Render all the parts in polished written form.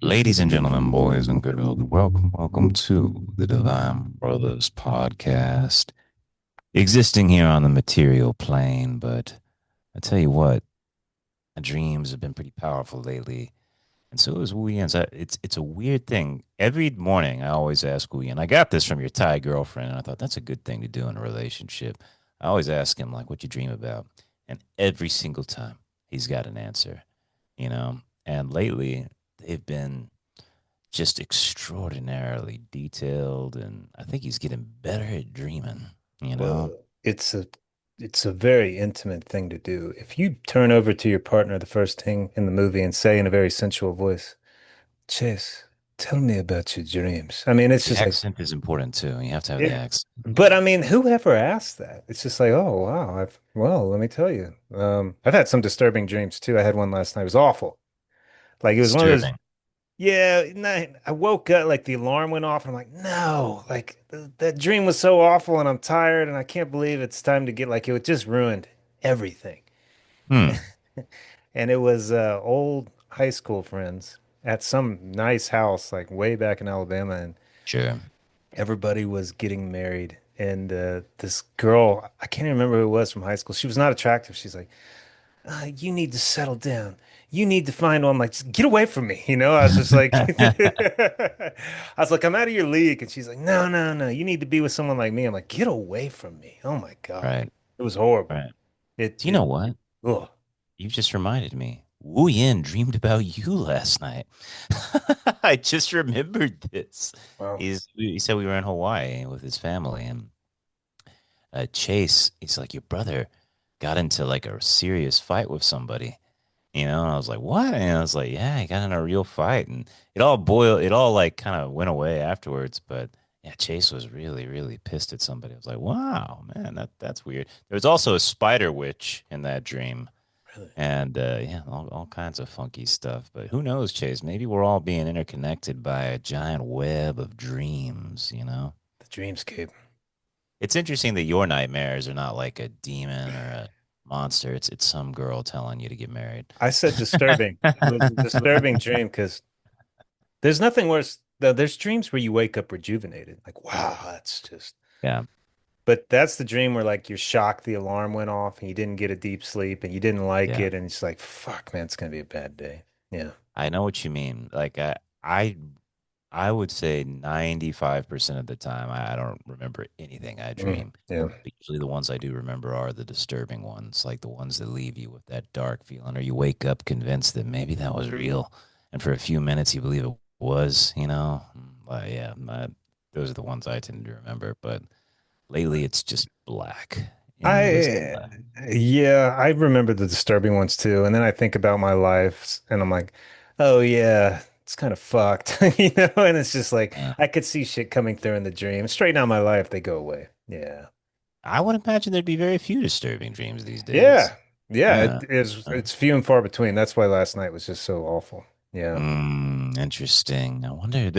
Ladies and gentlemen, boys and girls, welcome to the Divine Brothers podcast. Existing here on the material plane, but I tell you what, my dreams have been pretty powerful lately, and so is Wu Yan's. It's a weird thing. Every morning, I always ask Wu Yan. I got this from your Thai girlfriend, and I thought that's a good thing to do in a relationship. I always ask him like, "What you dream about?" And every single time, he's got an answer. You know. And lately, they've been just extraordinarily detailed, and I think he's getting better at dreaming, you know? Well, it's a very intimate thing to do. If you turn over to your partner the first thing in the movie and say in a very sensual voice, Chase, tell me about your dreams. I mean, it's The just like, accent is important too. You have to have the yeah. accent. But I mean, whoever asked that? It's just like, oh wow, let me tell you. I've had some disturbing dreams too. I had one last night. It was awful. Like it was one of those, Disturbing. yeah, I woke up like the alarm went off and I'm like, no, like that dream was so awful and I'm tired and I can't believe it's time to get like it just ruined everything. Hmm. And it was old high school friends at some nice house like way back in Alabama, and Sure. everybody was getting married. And this girl, I can't even remember who it was from high school. She was not attractive. She's like, you need to settle down. You need to find one. Like, just get away from me. I was just like, I was like, I'm out of your league. And she's like, no, no, no. You need to be with someone like me. I'm like, get away from me. Oh my God. Right. It was horrible. Right. It, Do you know it, what? ugh. You just reminded me. Wu Yin dreamed about you last night. I just remembered this. Well, He said we were in Hawaii with his family, and Chase, he's like, your brother got into like a serious fight with somebody. And I was like, what? And I was like, yeah, he got in a real fight. And it all like kind of went away afterwards. But yeah, Chase was really, really pissed at somebody. I was like, wow, man, that's weird. There was also a spider witch in that dream. really. And yeah, all kinds of funky stuff. But who knows, Chase? Maybe we're all being interconnected by a giant web of dreams, you know? The dreamscape. It's interesting that your nightmares are not like a demon or a monster. It's some girl telling you to get married. I said disturbing. It was a disturbing dream because there's nothing worse. There's dreams where you wake up rejuvenated. Like, wow, that's just. Yeah. But that's the dream where like you're shocked the alarm went off and you didn't get a deep sleep and you didn't like Yeah. it and it's like, fuck, man, it's gonna be a bad day. Yeah. I know what you mean. I would say 95% of the time I don't remember anything I dream. Yeah. But usually the ones I do remember are the disturbing ones, like the ones that leave you with that dark feeling, or you wake up convinced that maybe that was real. And for a few minutes you believe it was, you know? Yeah, those are the ones I tend to remember. But lately it's just black, endless I black. yeah, I remember the disturbing ones too. And then I think about my life and I'm like, oh yeah, it's kind of fucked. And it's just like Yeah. I could see shit coming through in the dream. Straighten out my life, they go away. Yeah. I would imagine there'd be very few disturbing dreams these days. Yeah. Yeah, Yeah. it is Uh, it's few and far between. That's why last night was just so awful. Yeah. Interesting. I wonder,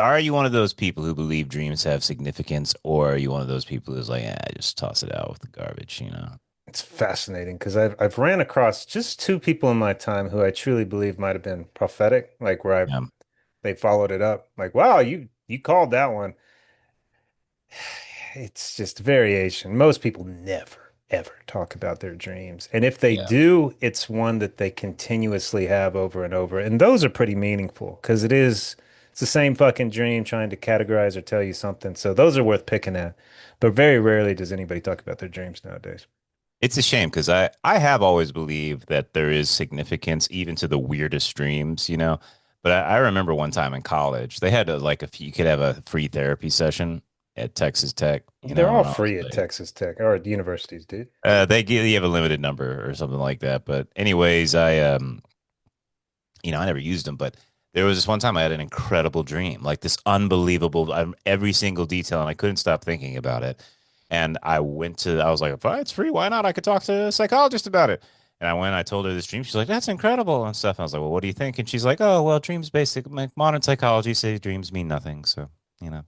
are you one of those people who believe dreams have significance, or are you one of those people who's like, yeah, just toss it out with the garbage, you know? It's fascinating because I've ran across just two people in my time who I truly believe might have been prophetic, like where Yeah. they followed it up. Like, wow, you called that one. It's just variation. Most people never ever talk about their dreams. And if they Yeah. do, it's one that they continuously have over and over. And those are pretty meaningful because it's the same fucking dream trying to categorize or tell you something. So those are worth picking at. But very rarely does anybody talk about their dreams nowadays. It's a shame because I have always believed that there is significance even to the weirdest dreams, you know? But I remember one time in college, they had you could have a free therapy session at Texas Tech, you They're know, all and I was free at like, Texas Tech or at universities, dude. they give you have a limited number or something like that. But anyways, I never used them, but there was this one time I had an incredible dream, like this unbelievable, every single detail, and I couldn't stop thinking about it. And I was like, if it's free, why not? I could talk to a psychologist about it. And I told her this dream. She's like, that's incredible and stuff. I was like, well, what do you think? And she's like, oh, well, dreams basic, like modern psychology say dreams mean nothing. So, you know,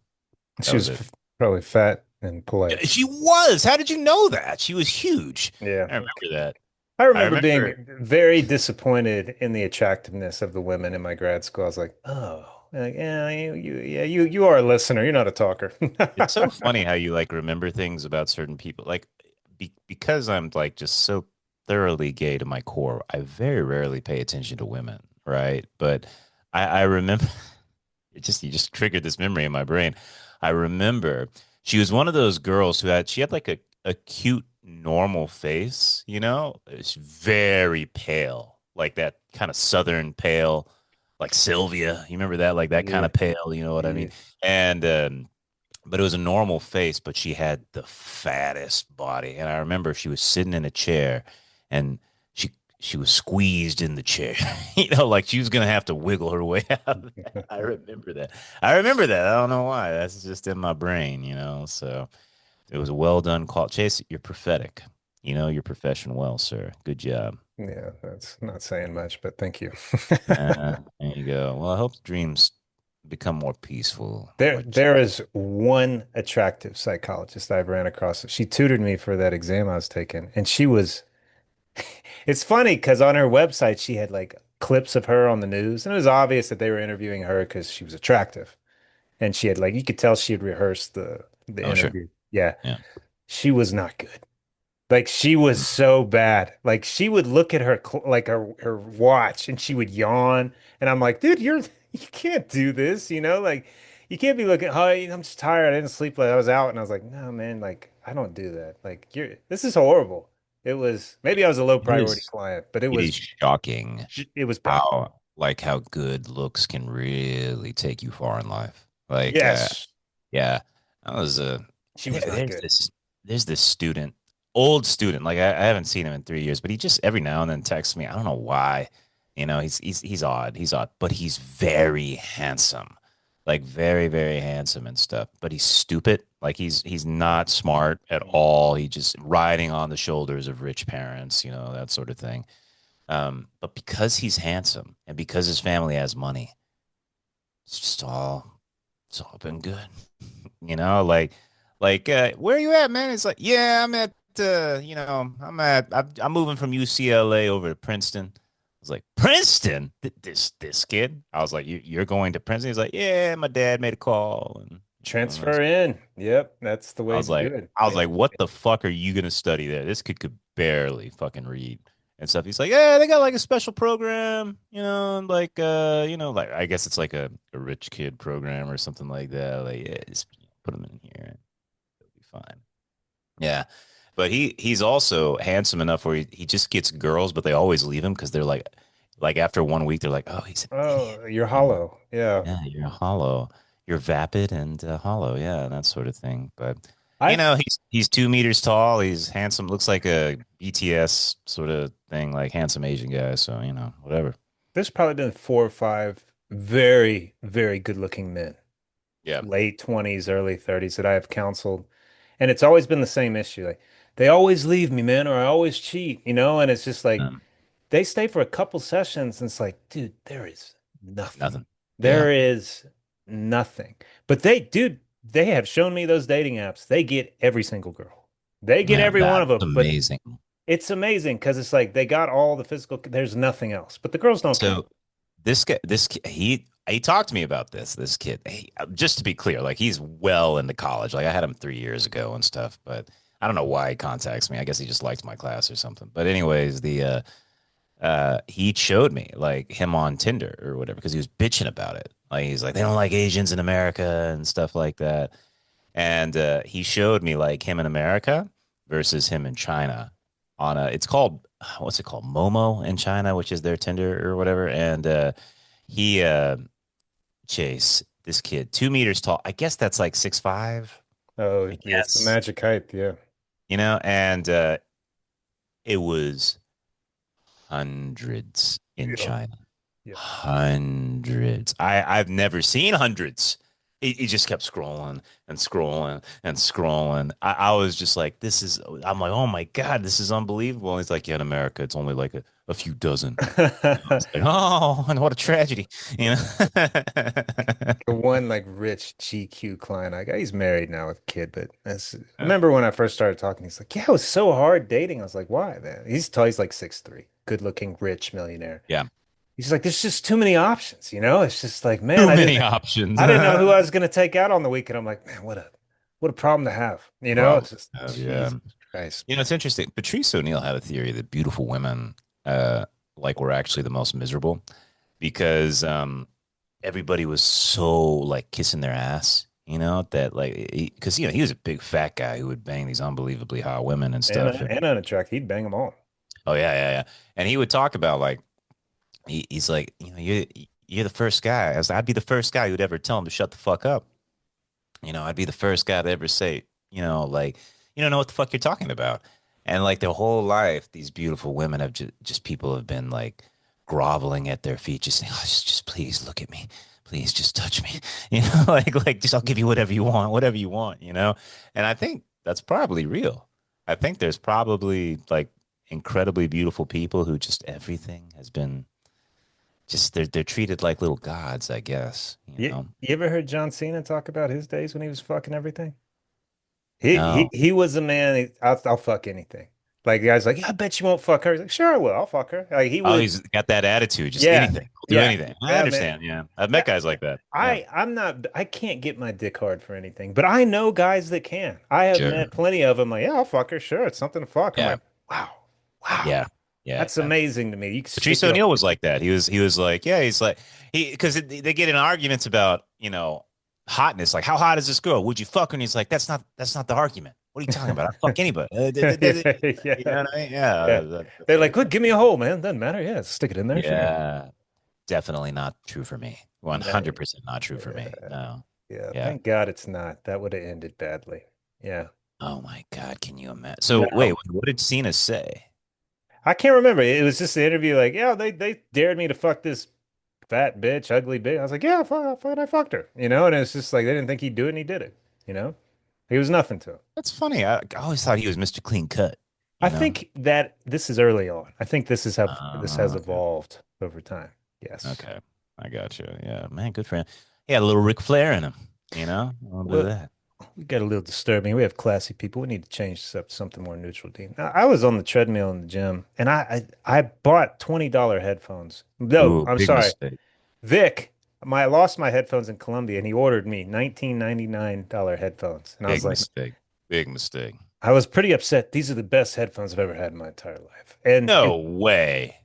that She was was it. probably fat and Yeah, polite. she was. How did you know that? She was huge. Yeah. I remember that. I I remember remember. being very disappointed in the attractiveness of the women in my grad school. I was like, oh, like, yeah, you are a listener. You're not a talker. It's so funny how you like remember things about certain people. Like because I'm like just so thoroughly gay to my core, I very rarely pay attention to women, right? But I remember it just you just triggered this memory in my brain. I remember she was one of those girls who had she had like a cute normal face, you know? It's very pale, like that kind of southern pale, like Sylvia. You remember that? Like that kind Yeah, of pale, you know what I mean? yeah. And but it was a normal face, but she had the fattest body. And I remember she was sitting in a chair and she was squeezed in the chair. You know, like she was gonna have to wiggle her way out of that. I remember that. I remember that. I don't know why. That's just in my brain, you know. So it was a well done call. Chase, you're prophetic. You know your profession well, sir. Good job. Yeah, that's not saying much, but thank you. There you go. Well, I hope the dreams become more peaceful. Which There is one attractive psychologist I've ran across. She tutored me for that exam I was taking, and she was, it's funny because on her website she had like clips of her on the news, and it was obvious that they were interviewing her because she was attractive. And she had like you could tell she had rehearsed the oh sure. interview. Yeah. Yeah. She was not good. Like she was so bad. Like she would look at her like her watch and she would yawn. And I'm like, dude, you can't do this, you know? Like you can't be looking, oh, I'm just tired. I didn't sleep late. I was out and I was like, no, man, like I don't do that. Like you're this is horrible. It was maybe I was a low It priority is client, but it is shocking it was bad. how good looks can really take you far in life. Like Yes, yeah, I was she was not good. there's this student, old student. Like I haven't seen him in 3 years, but he just every now and then texts me. I don't know why. You know, he's odd. He's odd, but he's very handsome. Like very handsome and stuff. But he's stupid. Like he's not smart at all. He just riding on the shoulders of rich parents, you know, that sort of thing. But because he's handsome and because his family has money, it's just all it's all been good. You know, where are you at, man? It's like, yeah, I'm at I'm moving from UCLA over to Princeton. I was like, Princeton? This kid? I was like, you're going to Princeton? He's like, yeah, my dad made a call and Transfer in. Yep, that's the I way was to do like, it. I was Yeah. like, what the fuck are you gonna study there? This kid could barely fucking read and stuff. He's like, yeah, they got like a special program, you know, and like like I guess it's like a rich kid program or something like that. Like, yeah, just put him in here and it'll be fine. Yeah. But he's also handsome enough where he just gets girls, but they always leave him because they're like after 1 week, they're like, oh, he's an idiot. Oh, you're You know? hollow. Yeah. Yeah, you're hollow. You're vapid and hollow. Yeah, that sort of thing. But I've he's 2 meters tall. He's handsome. Looks like a BTS sort of thing, like handsome Asian guy. So whatever. There's probably been four or five very, very good looking men, Yeah. late 20s, early 30s that I have counseled. And it's always been the same issue. Like they always leave me, man, or I always cheat, you know? And it's just like Um, they stay for a couple sessions and it's like, dude, there is nothing. nothing. Yeah. There is nothing. But dude, they have shown me those dating apps. They get every single girl. They get Yeah. every one That's of them, but amazing. it's amazing because it's like they got all the physical, there's nothing else. But the girls don't care. So he talked to me about this kid. Just to be clear, like he's well into college. Like I had him 3 years ago and stuff, but I don't know why he contacts me. I guess he just liked my class or something. But anyways, the he showed me like him on Tinder or whatever because he was bitching about it. Like he's like they don't like Asians in America and stuff like that. And he showed me like him in America versus him in China on a it's called what's it called Momo in China, which is their Tinder or whatever. And he Chase this kid 2 meters tall. I guess that's like 6'5". Oh, I it's the guess magic height. Yeah. and it was hundreds in Yeah. China. Yeah. Hundreds. I've never seen hundreds he just kept scrolling and scrolling and scrolling. I was just like, this is, I'm like, oh my God, this is unbelievable. And he's like, yeah, in America, it's only like a few dozen. I was like, oh, and what a tragedy, you know? The one like rich GQ client I got, he's married now with a kid, but remember when I first started talking, he's like, yeah, it was so hard dating. I was like, why, man? He's tall, he's like 6'3", good looking, rich millionaire. Yeah, He's like, there's just too many options, you know? It's just like, man, too many options. I didn't know who I was gonna take out on the weekend. I'm like, man, what a problem to have. You know? It's Problem. just Yeah. Jesus Christ. You know, it's interesting. Patrice O'Neill had a theory that beautiful women, uh, like, were actually the most miserable because everybody was so like kissing their ass, you know, that like, because you know he was a big fat guy who would bang these unbelievably hot women and And stuff. and unattractive. He'd bang them all. Oh yeah, yeah, yeah. And he would talk about like he's like, you know, you're the first guy. I'd be the first guy who'd ever tell him to shut the fuck up. You know, I'd be the first guy to ever say, you know, like, you don't know what the fuck you're talking about. And like their whole life, these beautiful women have just people have been like groveling at their feet, just saying, oh, just please look at me. Please just touch me. You know, like just I'll give you whatever you want, you know? And I think that's probably real. I think there's probably like incredibly beautiful people who just everything has been just they're treated like little gods, I guess, you know. You ever heard John Cena talk about his days when he was fucking everything? He he No. he was a man. I'll fuck anything. Like the guy's like, yeah, I bet you won't fuck her. He's like, sure, I will. I'll fuck her. Like he Oh, would, he's got that attitude. Just yeah, anything. He'll do yeah, anything. I yeah, man. understand. Yeah. I've met Yeah, guys like that. Yeah. I can't get my dick hard for anything, but I know guys that can. I have Sure. met plenty of them. Like, yeah, I'll fuck her. Sure, it's something to fuck. I'm Yeah. like, wow, wow, Yeah. Yeah. that's amazing to me. You can Patrice stick it on. O'Neill was like that. He was like, yeah, he's like because they get in arguments about, you know, hotness. Like, how hot is this girl? Would you fuck her? And he's like, that's not the argument. What are you talking about? I fuck anybody. You Yeah, know what I mean? Yeah. yeah. That's They're what like, he's look, saying. give me a hole, man. Doesn't matter. Yeah, stick it in there. Sure. Yeah. Definitely not true for me. No, 100% not true for me. yeah, No. yeah. Yeah. Thank God it's not. That would have ended badly. Yeah. Oh my God. Can you imagine? So wait, No. what did Cena say? I can't remember. It was just the interview, like, yeah, they dared me to fuck this fat bitch, ugly bitch. I was like, yeah, I fucked her, you know, and it's just like they didn't think he'd do it, and he did it, you know. He was nothing to him. That's funny. I always thought he was Mr. Clean Cut, I you know? think that this is early on. I think this is how this has Okay. evolved over time. Yes. Okay. I got you. Yeah, man, good for him. He had a little Ric Flair in him, you know? A little bit of Well, that. we got a little disturbing. We have classy people. We need to change this up to something more neutral, Dean. I was on the treadmill in the gym, and I bought $20 headphones. No, Ooh, I'm big sorry. mistake. Vic, I lost my headphones in Colombia, and he ordered me $19.99 headphones. And I was Big like, mistake. Big mistake. I was pretty upset. These are the best headphones I've ever had in my entire life. And No way.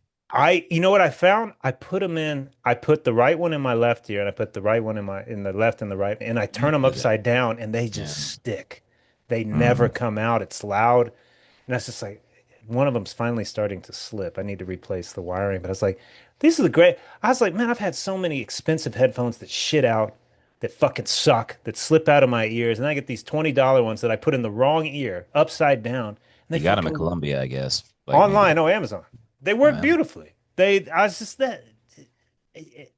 you know what I found? I put them in. I put the right one in my left ear, and I put the right one in the left and the right, and I You turn them do that. upside down, and they Yeah. just stick. They never Mm. come out. It's loud, and that's just like one of them's finally starting to slip. I need to replace the wiring, but I was like, these are the great. I was like, man, I've had so many expensive headphones that shit out, that fucking suck, that slip out of my ears, and I get these $20 ones that I put in the wrong ear, upside down, and they You got him in fucking Colombia, I guess. Like maybe online, the oh, Amazon. They work well, beautifully. I was just that.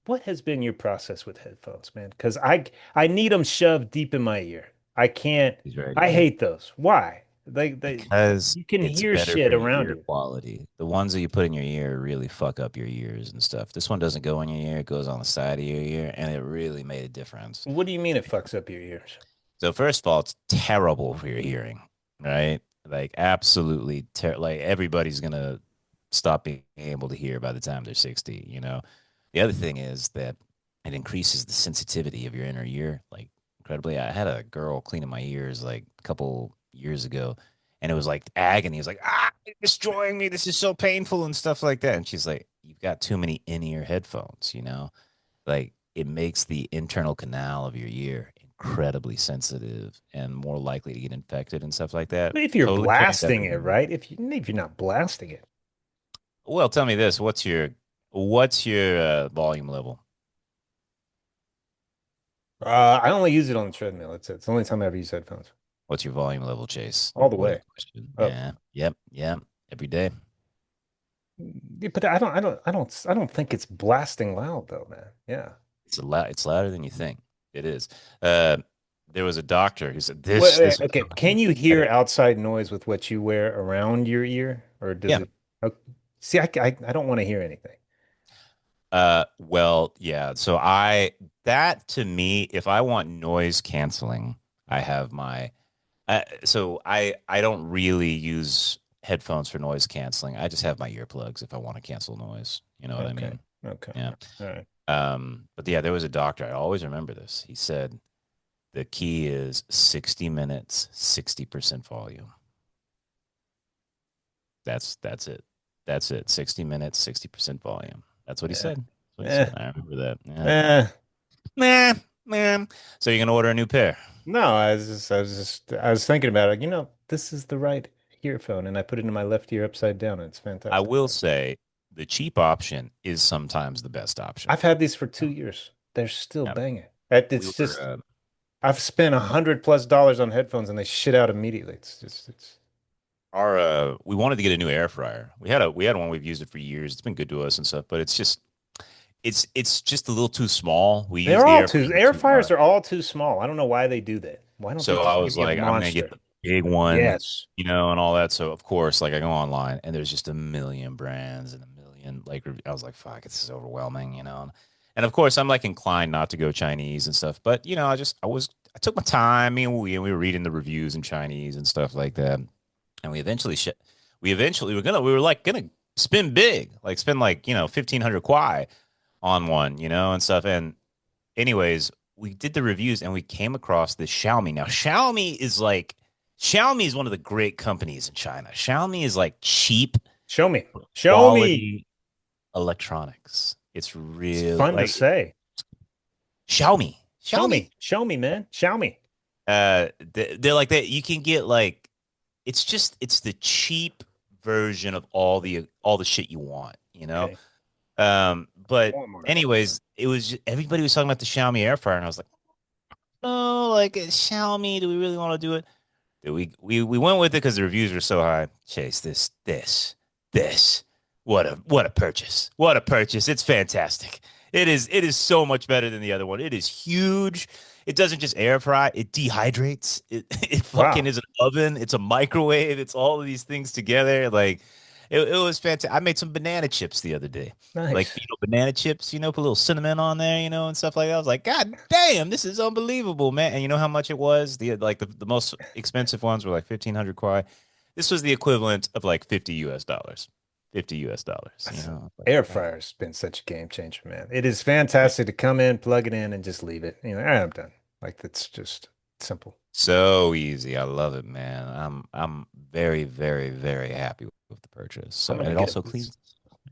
What has been your process with headphones, man? Because I need them shoved deep in my ear. I can't. he's very I good. hate those. Why? Because You can it's hear better shit for your around ear you. quality. The ones that you put in your ear really fuck up your ears and stuff. This one doesn't go in your ear, it goes on the side of your ear, and it really made a difference. What do you mean it fucks up your ears? So first of all, it's terrible for your hearing, right? Like absolutely like everybody's gonna stop being able to hear by the time they're 60, you know. The other thing is that it increases the sensitivity of your inner ear, like incredibly. I had a girl cleaning my ears like a couple years ago, and it was like agony. It was like, it's destroying me. This is so painful and stuff like that. And she's like, you've got too many in-ear headphones, you know? Like it makes the internal canal of your ear incredibly sensitive and more likely to get infected and stuff like that. If you're Totally changed blasting it, everything. right? If you're not blasting it, Well, tell me this: what's your volume level? I only use it on the treadmill. It's the only time I ever use headphones. What's your volume level, Chase? All the What a way question. up. Yeah. Yep. Yep. Every day. Yeah, but I don't think it's blasting loud though, man. Yeah. It's louder than you think. It is. Uh, there was a doctor who said Wait, this. wait, This was okay. Can you hear outside noise with what you wear around your ear, or does yeah. it? Oh, see, I don't want to hear anything. Well, yeah. So that to me, if I want noise canceling, I have my I don't really use headphones for noise canceling. I just have my earplugs if I want to cancel noise. You know what I Okay. mean? Okay. Yeah. All right. But yeah, there was a doctor. I always remember this. He said the key is 60 minutes, 60% volume. That's it. That's it. 60 minutes, 60% volume. That's what he Yeah. said. That's what he Eh. said. I remember that. Yeah. Eh. Nah, man. So you're gonna order a new pair? No, I was thinking about it. This is the right earphone, and I put it in my left ear upside down, and it's I fantastic. will say the cheap option is sometimes the best option. I've had these for 2 years. They're still Yeah. banging. We It's were just I've spent $100+ on headphones, and they shit out immediately. It's our we wanted to get a new air fryer. We had one, we've used it for years. It's been good to us and stuff, but it's just a little too small. We use they're the all air too fryer air too fryers much. are all too small. I don't know why they do that. Why don't they So I just give was me a like, I'm gonna get monster? the big one, Yes. and all that. So of course, like I go online and there's just a million brands and a million I was like, fuck, this is overwhelming, And of course, I'm like inclined not to go Chinese and stuff, but I took my time. I mean, we were reading the reviews in Chinese and stuff like that, and we were like gonna spend big, like spend like 1,500 kwai on one, and stuff, and anyways, we did the reviews and we came across this Xiaomi. Now, Xiaomi is one of the great companies in China. Xiaomi is like cheap Show me. Show me. quality electronics. It's It's real fun to like say. Xiaomi. Show Xiaomi. me. Show me, man. Show me. They're like that. You can get like it's the cheap version of all the shit you want. Okay. But Walmart. anyways, everybody was talking about the Xiaomi air fryer, and I was like, oh, like Xiaomi, do we really want to do it? We went with it because the reviews were so high. Chase, this. What a purchase. What a purchase. It's fantastic. It is so much better than the other one. It is huge. It doesn't just air fry, it dehydrates. It fucking Wow. is an oven. It's a microwave. It's all of these things together. Like it was fantastic. I made some banana chips the other day. Like Nice. banana chips, put a little cinnamon on there, and stuff like that. I was like, God damn, this is unbelievable, man. And you know how much it was? The most expensive ones were like 1,500 kwai. This was the equivalent of like 50 US dollars. 50 US dollars, like, Air damn. fryer's been such a game changer, man. It is fantastic to come in, plug it in, and just leave it. All right, I'm done. Like that's just simple. So easy. I love it, man. I'm very, very, very happy with the purchase. I'm So, and gonna it get a also boost. cleans.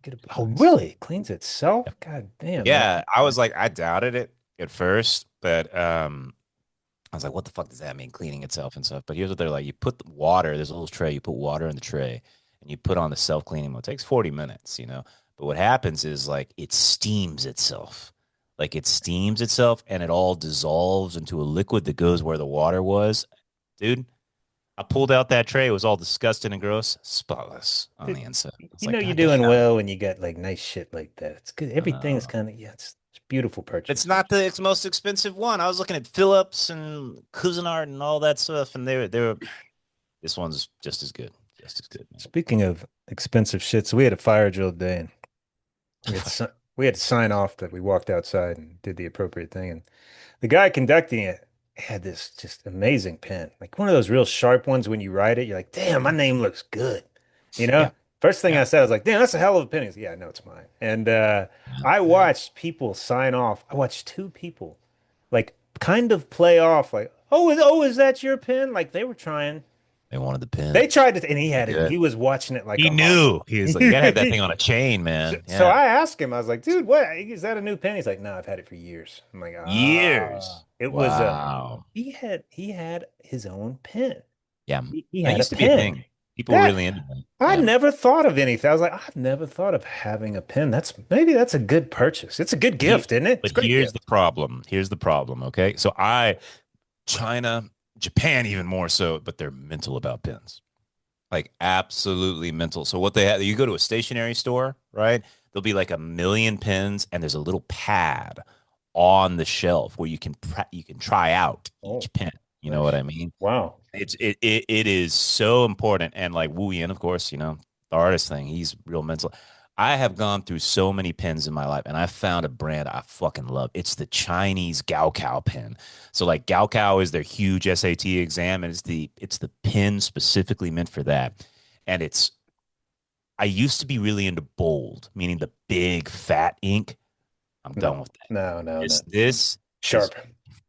Get a Oh, Nice. really? It cleans itself? God damn, man. Yeah, I was like, I doubted it at first, but I was like, what the fuck does that mean, cleaning itself and stuff? But here's what they're like: you put the water. There's a little tray. You put water in the tray, and you put on the self cleaning mode. It takes 40 minutes. But what happens is like it steams itself, and it all dissolves into a liquid that goes where the water was, dude. I pulled out that tray. It was all disgusting and gross, spotless on the It- inside. I was you like, know you're God doing damn. well when you got like nice shit like that. It's good. Everything is Uh, kind of yeah, it's a beautiful it's purchase. not the most expensive one. I was looking at Philips and Cuisinart and all that stuff, and they were. This one's just as good, man. Speaking of expensive shit, so we had a fire drill today, and we had to sign off that we walked outside and did the appropriate thing. And the guy conducting it had this just amazing pen, like one of those real sharp ones. When you write it, you're like, "Damn, my name looks good." You know. Yeah, First thing yeah. I said, I was like, "Damn, that's a hell of a pen." He's, "Yeah, I know it's mine." And I watched people sign off. I watched two people, like, kind of play off, like, is that your pen?" Like they were trying. They wanted the They pin. tried it, and he had it. Yeah. He was watching it like He a hawk. knew. He was like, you gotta have that thing on a chain, man. So Yeah. I asked him, I was like, dude, what is that a new pen? He's like, no, I've had it for years. I'm like, Years. it was a Wow. he had his own pen. Yeah. He That had a used to be a pen. thing. People were That really into that. I Yeah. never thought of anything. I was like, I've never thought of having a pen. Maybe that's a good purchase. It's a good He, gift, isn't it? It's but a great here's the gift. problem. Here's the problem. Okay. So China, Japan, even more so, but they're mental about pins. Like absolutely mental. So what they have, you go to a stationery store, right? There'll be like a million pins, and there's a little pad on the shelf where you can try out Oh, each pen. You know what nice. I mean? Wow. It is so important. And like Wu Yin, of course, the artist thing, he's real mental. I have gone through so many pens in my life, and I found a brand I fucking love. It's the Chinese Gaokao pen. So like Gaokao is their huge SAT exam, and it's the pen specifically meant for that. And it's I used to be really into bold, meaning the big fat ink. I'm done No, with that. no, no, no. This is Sharp,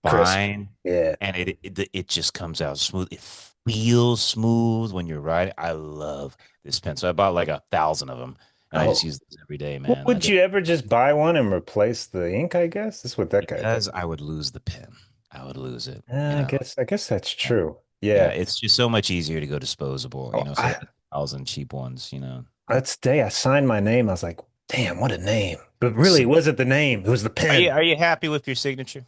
crisp. fine, Yeah. and it just comes out smooth. It feels smooth when you're riding. I love this pen, so I bought like 1,000 of them, and I just Oh, use this every day, well, man. I would do you ever just buy one and replace the ink, I guess? That's what that guy did. because I would lose the pen. I would lose it. I guess that's Yeah, true. yeah. Yeah. It's just so much easier to go disposable. Oh, Instead of the 1,000 cheap ones. that's the day I signed my name. I was like, damn, what a name. But really, it So, wasn't the name. It was the are you pen. are you happy with your signature?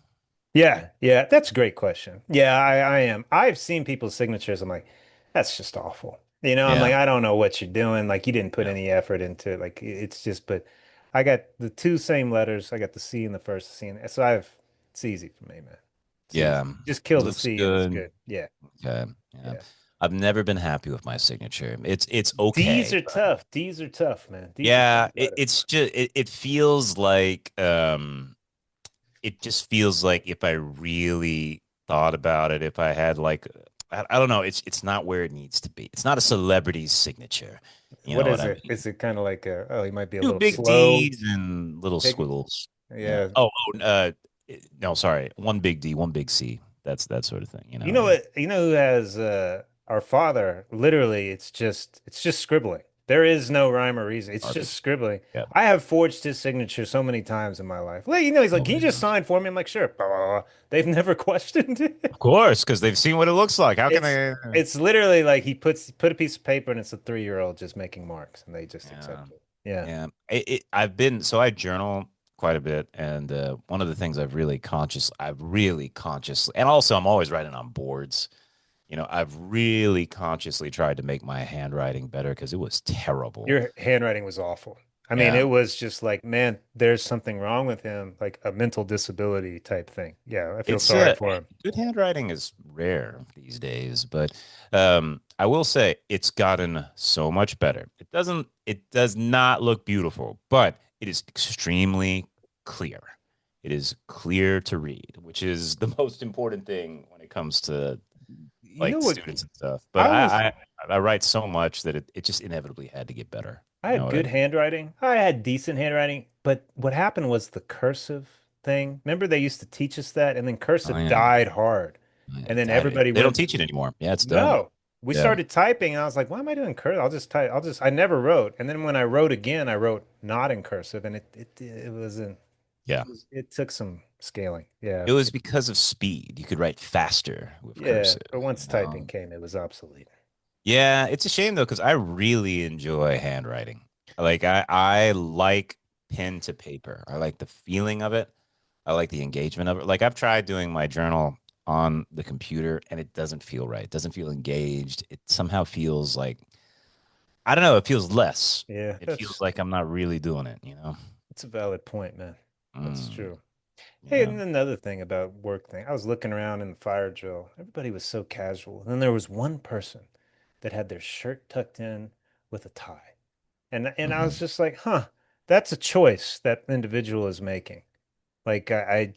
Yeah, yeah, that's a great question. Yeah, I am. I've seen people's signatures. I'm like, that's just awful. I'm Yeah, like, I don't know what you're doing. Like, you didn't put yeah, any effort into it. Like, it's just, but I got the two same letters. I got the C in the first, the C in, so it's easy for me, man. It's yeah. easy. Just It kill the looks C and it's good. good. Yeah, Okay. Yeah. yeah. I've never been happy with my signature. It's D's okay, are but tough. D's are tough, man. D's are tough yeah, letters. it's just it feels like it just feels like if I really thought about it, if I had like I don't know, it's not where it needs to be. It's not a celebrity's signature. You What know what is I it? mean? Is it kind of like he might be a Two little big slow. D's and little Take, squiggles. Yeah. yeah. No, sorry. One big D, one big C. That's that sort of thing. You You know. know what? You know who has our father? Literally, it's just scribbling. There is no rhyme or reason. It's just Artist. scribbling. Yeah. I have forged his signature so many times in my life. Like, he's like, Oh "Can you just yeah. sign for me?" I'm like, "Sure." Blah, blah, blah. They've never questioned Of it. course, because they've seen what it looks like. How can It's they? it's literally like he put a piece of paper and it's a 3-year-old just making marks and they just Yeah. accept it. Yeah. Yeah. I've been, so I journal quite a bit. And one of the things I've really consciously, and also I'm always writing on boards. I've really consciously tried to make my handwriting better because it was terrible. Your handwriting was awful. I mean, Yeah. it was just like, man, there's something wrong with him, like a mental disability type thing. Yeah, I feel It's sorry for him. good handwriting is rare these days, but I will say it's gotten so much better. It does not look beautiful, but it is extremely clear. It is clear to read, which is the most important thing when it comes to You know like what? students and stuff. But I was I write so much that it just inevitably had to get better. I You know had what I good mean? handwriting. I had decent handwriting, but what happened was the cursive thing. Remember they used to teach us that, and then Oh cursive yeah. died hard. Oh, yeah, And it then died. everybody They don't went, teach it anymore. Yeah, it's done. no. We Yeah. started typing, and I was like, why am I doing cursive? I'll just type. I never wrote. And then when I wrote again, I wrote not in cursive, and it wasn't. Yeah. It took some scaling. Yeah. It was because of speed. You could write faster with Yeah. cursive, But you once typing know? came, it was obsolete. Yeah, it's a shame though, because I really enjoy handwriting. Like I like pen to paper. I like the feeling of it. I like the engagement of it. Like I've tried doing my journal on the computer and it doesn't feel right. It doesn't feel engaged. It somehow feels like I don't know, it feels less. Yeah, It feels that's like I'm not really doing it? that's a valid point, man. That's Mm, true. Hey, yeah. and another thing about work thing, I was looking around in the fire drill. Everybody was so casual. And then there was one person that had their shirt tucked in with a tie. And I was Mhm. just like, huh, that's a choice that individual is making. Like I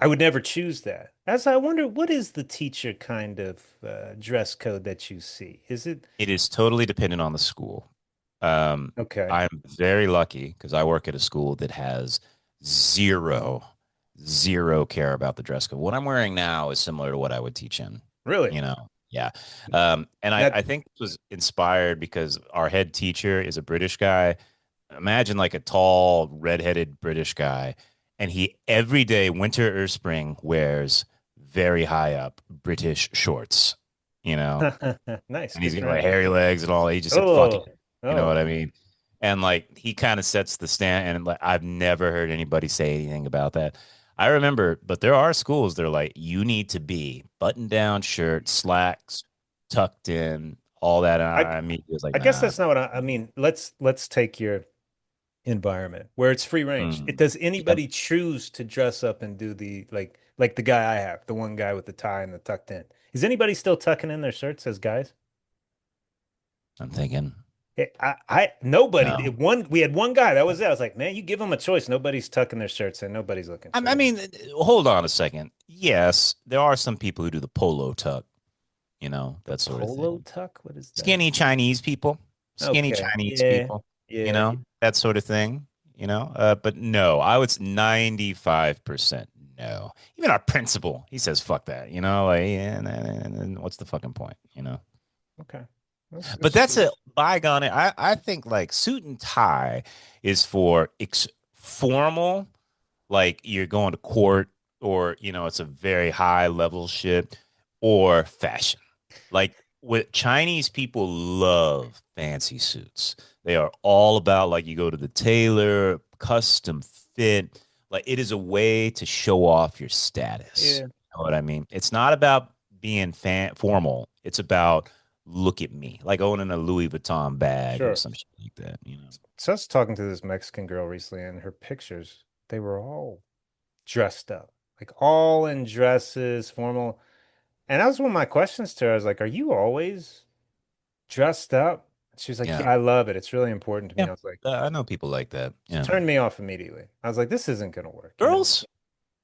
would never choose that. As I wonder, what is the teacher kind of dress code that you see? Is it It is totally dependent on the school. Um, okay? I'm very lucky because I work at a school that has zero, zero care about the dress code. What I'm wearing now is similar to what I would teach in, Really? yeah. And I That think it was inspired because our head teacher is a British guy. Imagine like a tall, redheaded British guy. And he every day, winter or spring, wears very high up British shorts, you know? nice, And he's good got for like him. hairy legs and all. He just said, "Fuck it," Oh, you know oh, what I mean? And like he kind of sets the stand, and like I've never heard anybody say anything about that. I remember, but there are schools that are like, you need to be button down shirt, slacks, tucked in, all that. And I I mean, it was like, I guess nah, that's not what I mean. Let's take your environment where it's free range. Mm. Does Yep. anybody choose to dress up and do the like the guy I have, the one guy with the tie and the tucked in? Is anybody still tucking in their shirts as guys? I'm thinking, I nobody no. one we had one guy that was it. I was like, man, you give them a choice. Nobody's tucking their shirts and nobody's looking I chilly. mean, hold on a second. Yes, there are some people who do the polo tuck, The that sort of polo thing. tuck? What is that? Skinny Chinese people, skinny Okay. Chinese Yeah. people, Yeah. that sort of thing, but no, I would 95% no. Even our principal, he says, fuck that, like, and what's the fucking point? Okay. But That's that's true. a bygone. I think like suit and tie is for formal, like you're going to court or it's a very high level shit, or fashion. Like with Chinese people love fancy suits. They are all about like you go to the tailor, custom fit. Like it is a way to show off your status. Yeah. You know what I mean? It's not about being formal. It's about look at me, like owning a Louis Vuitton bag or Sure. some shit like that. So I was talking to this Mexican girl recently, and her pictures, they were all dressed up, like all in dresses, formal. And that was one of my questions to her. I was like, "Are you always dressed up?" She was like, Yeah. "Yeah, I love it. It's really important to me." Yeah. I was like, I know people like that. she Yeah. turned me off immediately. I was like, "This isn't gonna work." Girls?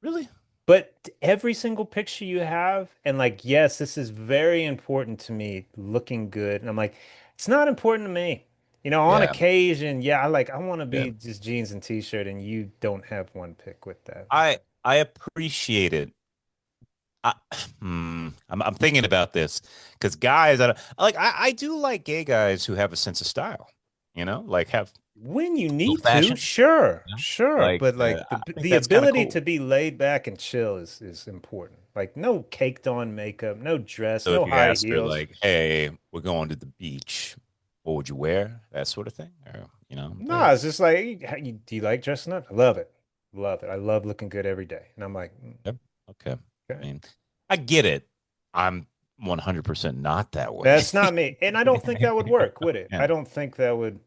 Really? But every single picture you have, and like, yes, this is very important to me, looking good. And I'm like, it's not important to me. On Yeah. occasion, yeah, I want to Yeah. be just jeans and t-shirt, and you don't have one pick with that. I appreciate it. I, I'm thinking about this because guys, I do like gay guys who have a sense of style, like have When you little need to, fashion. sure, Yeah. sure, Like, but like I the think the that's kind of ability cool. to be laid back and chill is important. Like no caked on makeup, no dress, So no if you high ask her heels. like, "Hey, we're going to the beach. What would you wear?" That sort of thing, or No, it's just like, "Hey, do you like dressing up? I love it. Love it. I love looking good every day." And I'm like, yep, okay. I okay. mean, I get it. I'm 100% not that way. That's not me. And I don't think that would work, would it? Yeah. I don't think that would,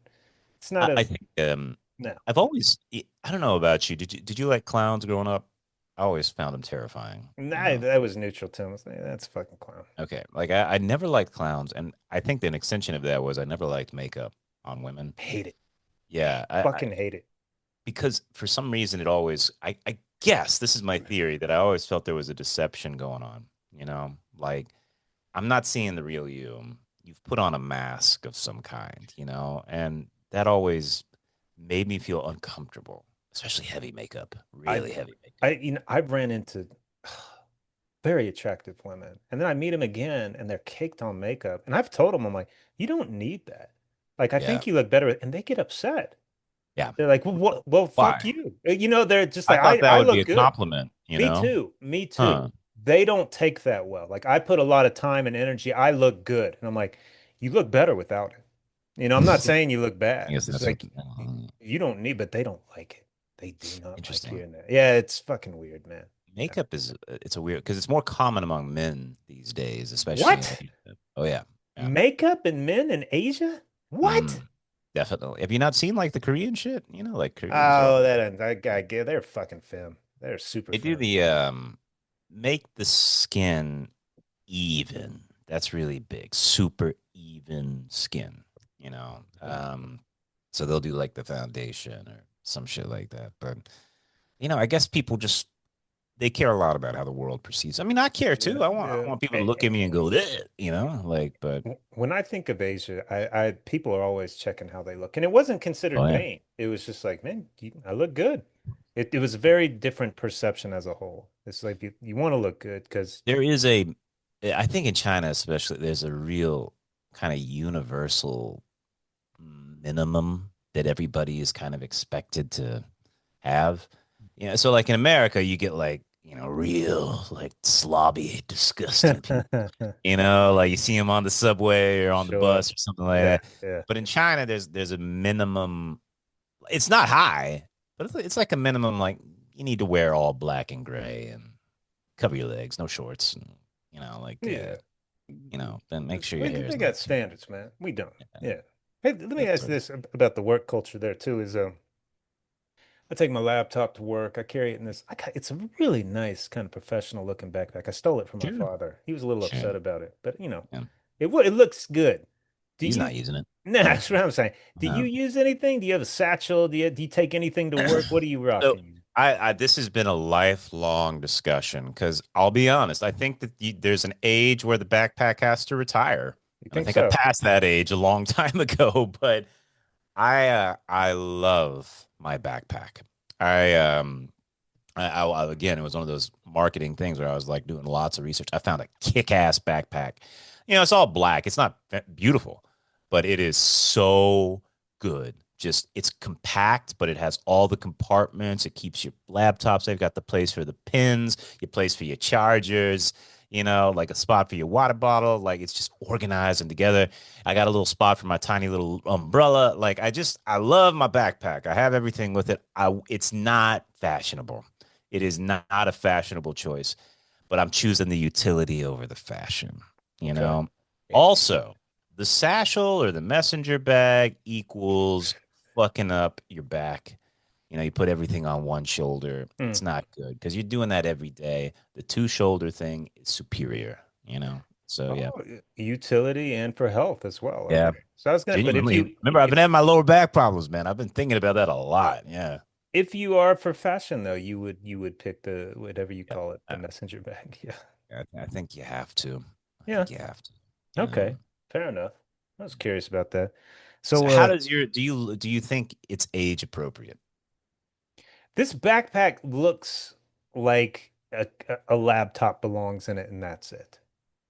it's not I a, think no. I've always I don't know about you. Did you like clowns growing up? I always found them terrifying, Nah, that was neutral to him. I was like, that's a fucking clown. Okay. Like I never liked clowns, and I think an extension of that was I never liked makeup on women. Hate it. Yeah, Fucking hate it. because for some reason it always I guess this is my theory that I always felt there was a deception going on, like I'm not seeing the real you. You've put on a mask of some kind, and that always made me feel uncomfortable, especially heavy makeup, I, really heavy makeup. I've ran into very attractive women, and then I meet them again, and they're caked on makeup, and I've told them, I'm like, you don't need that. Like, I Yeah. think you look better, and they get upset. Yeah. They're like, well, what? Well, fuck Why? you. They're just I like, thought that I would be look a good. compliment, Me too. Me Huh. too. They don't take that well. Like I put a lot of time and energy. I look good. And I'm like, you look better without it. I'm not I saying you look bad. guess It's that's what like you don't need, but they don't like it. They do not like interesting. hearing that. Yeah, it's fucking weird, man. Yeah. Makeup is it's a weird because it's more common among men these days, especially in What? Asia. Oh yeah, yeah, Makeup and men in Asia? What? definitely. Have you not seen like the Korean shit? Like Koreans are Oh, all that guy, they're fucking femme. They're super they do femme. the make the skin even. That's really big. Super even skin. So they'll do like the foundation or some shit like that. But I guess people just they care a lot about how the world perceives. I mean, I care Yeah, too. I yeah. want people to look at me and go, "Ugh," like, but When I think of Asia, people are always checking how they look, and it wasn't oh considered yeah, vain. It was just like, man, I look good. It was a very different perception as a whole. It's like you want to look good because there is I think in China especially, there's a real kind of universal minimum that everybody is kind of expected to have. So like in America, you get like real like slobby, disgusting people. Like you see them on the subway or on the sure, bus or something like yeah, that. yeah, But in China, there's a minimum. It's not high, but it's like a minimum. Like you need to wear all black and gray and cover your legs, no shorts, and like yeah. then make sure your hair They is got not too. standards, man. We don't. Yeah, Yeah. Hey, let me that ask sort of. this about the work culture there too. Is I take my laptop to work. I carry it in this. It's a really nice kind of professional looking backpack. I stole it from my Sure. father. He was a little Sure. upset about it, but Yeah. it looks good. Do He's you? not using it. Nah, Yeah. that's what I'm saying. Do you No. use anything? Do you have a satchel? Do you take anything to work? What are you So rocking? I this has been a lifelong discussion because I'll be honest, I think that there's an age where the backpack has to retire, You and I think think I so? passed that age a long time ago. But I love my backpack. I again, it was one of those marketing things where I was like doing lots of research. I found a kick-ass backpack. It's all black. It's not beautiful, but it is so good. Just it's compact, but it has all the compartments. It keeps your laptops. They've got the place for the pins, your place for your chargers, like a spot for your water bottle. Like it's just organized and together. I got a little spot for my tiny little umbrella. Like I love my backpack. I have everything with it. It's not fashionable. It is not a fashionable choice, but I'm choosing the utility over the fashion, you Okay. know. Yeah. Also, the satchel or the messenger bag equals fucking up your back. You put everything on one shoulder. Hmm. It's not good because you're doing that every day. The two shoulder thing is superior. So yeah. Oh, utility and for health as well. Yeah. Okay. So I was gonna, but Genuinely. Remember, I've been having my lower back problems, man. I've been thinking about that a lot. Yeah. if you are for fashion though, you would pick the whatever you Yeah. call it, the I, messenger bag. Yeah. I think you have to. I Yeah. think you have to. Okay. Fair enough. I was curious about that. So So how does your do you think it's age appropriate? this backpack looks like a laptop belongs in it, and that's it.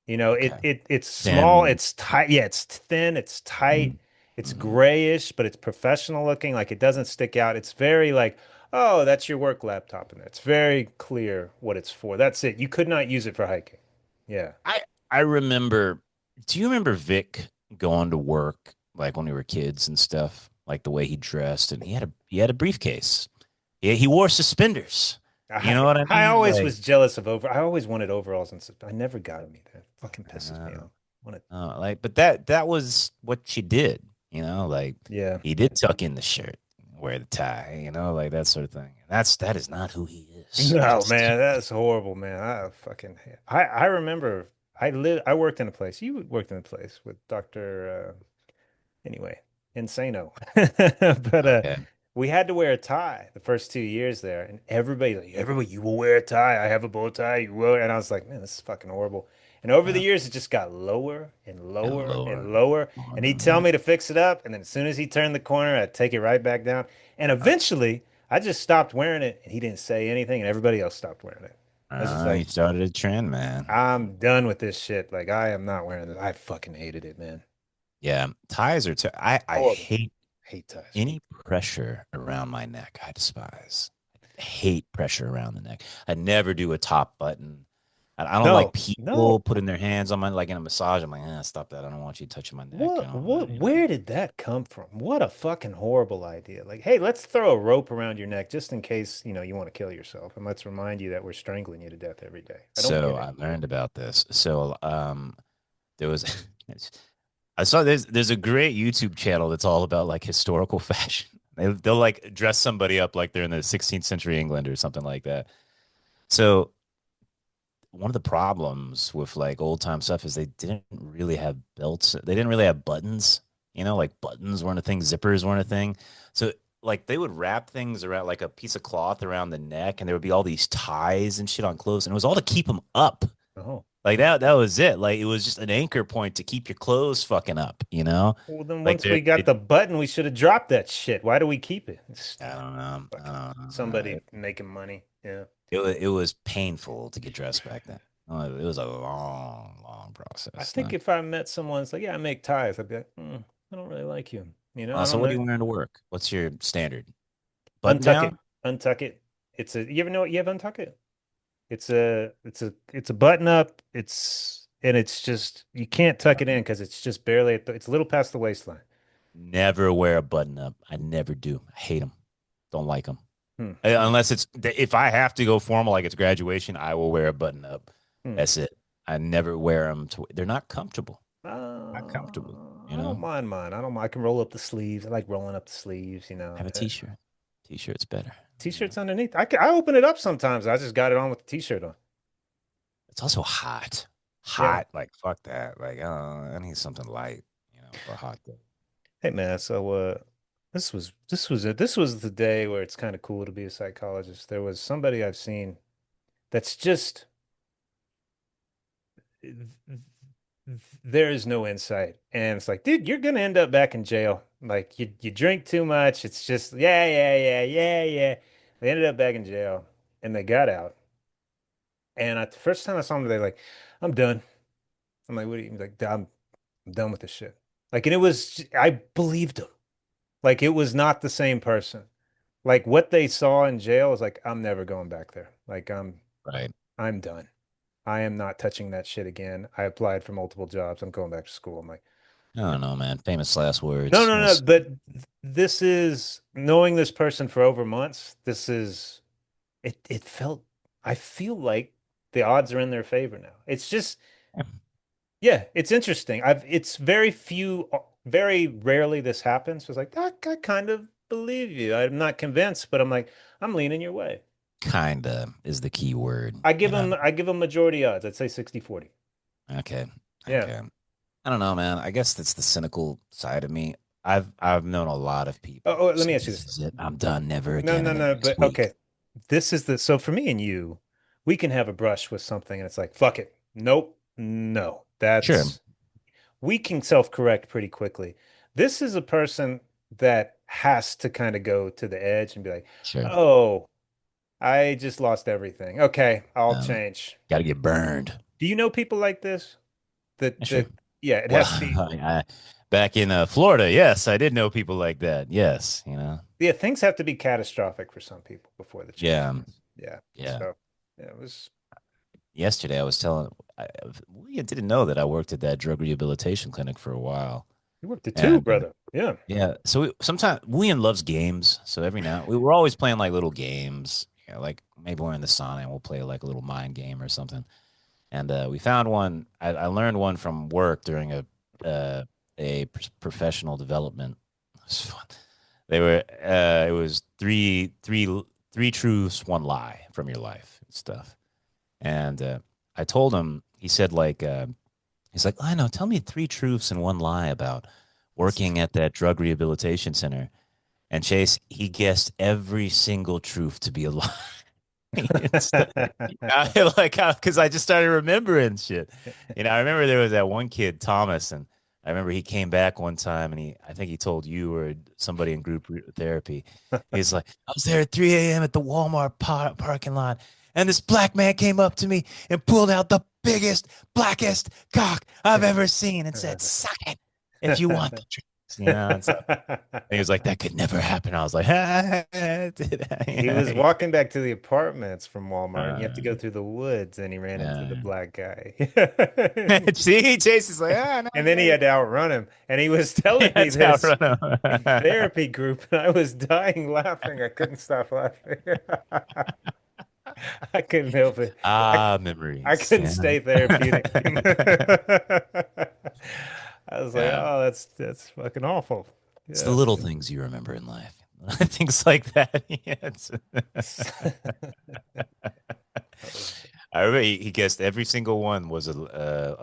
Okay. It's small, Then it's tight. Yeah, it's thin, it's tight, mm, it's mhm. grayish, but it's professional looking. Like it doesn't stick out. It's very like, oh, that's your work laptop in there. It's very clear what it's for. That's it. You could not use it for hiking. Yeah. I remember. Do you remember Vic going to work like when we were kids and stuff? Like the way he dressed, and he had a briefcase. Yeah, he wore suspenders. You know I what I I mean? always Like, was jealous of I always wanted overalls and stuff. I never got them either. It fucking pisses me uh, off. Want to, but that was what she did. Like yeah. he did tuck in the shirt, wear the tie. Like that sort of thing. That is not who he is. No, man, that's horrible, man. I remember I worked in a place. You worked in a place with Dr. Anyway, insano. But Okay. we had to wear a tie the first 2 years there, and everybody, you will wear a tie. I have a bow tie, you will. And I was like, man, this is fucking horrible. And over the Yeah. years, it just got lower and And lower lower. and lower. And he'd tell Yeah. me to fix it up, and then as soon as he turned the corner, I'd take it right back down. And eventually, I just stopped wearing it, and he didn't say anything, and everybody else stopped wearing it. I was just He like, started a trend, man. I'm done with this shit. Like, I am not wearing this. I fucking hated it, man. Yeah, ties are. I Horrible. hate Hate ties. any pressure around my neck. I despise. I hate pressure around the neck. I never do a top button. I don't like No, people no. putting their hands on my like in a massage. I'm like, stop that. I don't want you touching my neck. I don't want Where did that come from? What a fucking horrible idea. Like, hey, let's throw a rope around your neck just in case, you want to kill yourself. And let's remind you that we're strangling you to death every day. I don't So get it. I learned about this. So there was I saw there's a great YouTube channel that's all about like historical fashion. They'll like dress somebody up like they're in the 16th century England or something like that. So one of the problems with like old time stuff is they didn't really have belts. They didn't really have buttons. Like buttons weren't a thing, zippers weren't a thing. So like they would wrap things around like a piece of cloth around the neck, and there would be all these ties and shit on clothes, and it was all to keep them up. Oh. Like that was it. Like it was just an anchor point to keep your clothes fucking up. Well, then Like once we got the button, we should have dropped that shit. Why do we keep it? It's I stupid. don't know. I Fucking don't know. somebody making money. Yeah. It was painful to get dressed back then. It was a long I process. think if I met someone that's like, yeah, I make ties, I'd be like, I don't really like you. I So don't what are you know. wearing to work? What's your standard? Button Untuck it. down? Untuck it. You ever know what you have untuck it? It's a button up. It's just you can't tuck it in because it's just barely it's a little past the waistline. Never wear a button up. I never do. I hate them. Don't like them. Hmm. Unless if I have to go formal, like it's graduation, I will wear a button up. Hmm. That's it. I never wear them they're not comfortable. Not Uh, comfortable, you I don't know? mind mine. I don't mind. I can roll up the sleeves. I like rolling up the sleeves. Have a t-shirt. T-shirt's better. You know? T-shirts underneath. I open it up sometimes. I just got it on with the T-shirt on. It's also hot. Yeah. Hot. Like, fuck that. Like, I need something light, for a hot day. Hey man, so this was it. This was the day where it's kind of cool to be a psychologist. There was somebody I've seen that's just there is no insight. And it's like, dude, you're gonna end up back in jail. Like you drink too much. It's just yeah. They ended up back in jail and they got out. And at the first time I saw them, they're like, I'm done. I'm like, what are you like? I'm done with this shit. Like, and it was I believed them. Like it was not the same person. Like what they saw in jail is like, I'm never going back there. Like Right. I'm done. I am not touching that shit again. I applied for multiple jobs. I'm going back to school. I'm like, I don't know, man. Famous last no, words. no, We'll no. see. But this is knowing this person for over months. This is it felt I feel like the odds are in their favor now. It's just yeah, it's interesting. It's very rarely this happens. It's like I kind of believe you. I'm not convinced, but I'm like, I'm leaning your way. Kinda is the key word, I give him majority odds. I'd say 60-40. Okay. Yeah. Okay. I don't know, man. I guess that's the cynical side of me. I've known a lot of people Oh, who let me say ask you this this. is it. I'm done, never No, again, no, and then no. next But week. okay, this is the so for me and you, we can have a brush with something, and it's like, fuck it. Nope, no. Sure. That's we can self-correct pretty quickly. This is a person that has to kind of go to the edge and be like, Sure. oh, I just lost everything. Okay, I'll Um, change. Got to get burned. Do you know people like this? Yeah, sure. That yeah, it Well, has to be back in Florida, yes, I did know people like that. Yes, yeah, things have to be catastrophic for some people before the change Yeah, happens. Yeah. yeah. So yeah, it was Yesterday, I was telling, we didn't know that I worked at that drug rehabilitation clinic for a while, you worked it too, and brother. Yeah. yeah. So sometimes William loves games. So every now we were always playing like little games. Like maybe we're in the sauna and we'll play like a little mind game or something. And we found one. I learned one from work during uh, professional development. It was fun. They were. It was three truths, one lie from your life and stuff. And I told him. He said like he's like, I know. Tell me three truths and one lie about working at that drug rehabilitation center. And Chase, he guessed every single truth to be a lie. It's like because I just started remembering shit. I remember there was that one kid, Thomas, and I remember he came back one time and I think he told you or somebody in group therapy. He's like, I was there at 3 a.m. at the Walmart parking lot, and this black man came up to me and pulled out the biggest, blackest cock I've ever seen and said, "Suck it if you want the truth." And so he was like, "That could never happen." I was like, He was walking back to the apartments from Walmart, and you have to uh, go through the woods, and he ran into the yeah. black guy. See, Chase is like, no, And then he yeah, had to outrun him. And he was telling me that's how this I in run therapy group, and I was dying laughing. I couldn't stop laughing. I couldn't help it. I, I memories. couldn't Yeah. stay therapeutic. I was like, Yeah. oh, that's fucking awful. It's the Yeah. little things you remember in life. Things like that. Yes. I remember he guessed every single one was a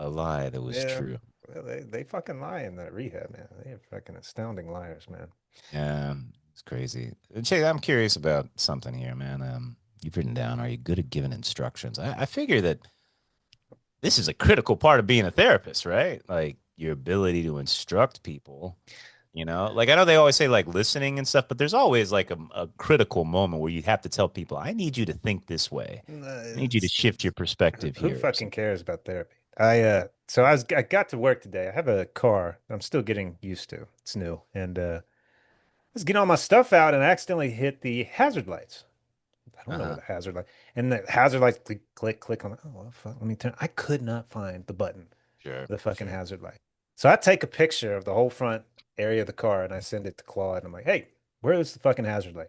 lie that was Yeah. true. Well, they fucking lie in that rehab, man. They are fucking astounding liars, man. Yeah, it's crazy. Chase, I'm curious about something here, man. You've written down, are you good at giving instructions? I figure that this is a critical part of being a therapist, right? Like your ability to instruct people. Like I know they always say like listening and stuff, but there's always like a critical moment where you have to tell people, I need you to think this way. I need you to It's shift your perspective who here. Or fucking something. cares about therapy? I got to work today. I have a car I'm still getting used to. It's new. And I was getting all my stuff out and I accidentally hit the hazard lights. I don't know where Uh-huh. the hazard light and the hazard lights click. I'm like, oh well, fuck, let me turn. I could not find the button Sure, for the fucking sure. hazard light. So I take a picture of the whole front area of the car and I send it to Claude. And I'm like, hey, where is the fucking hazard light?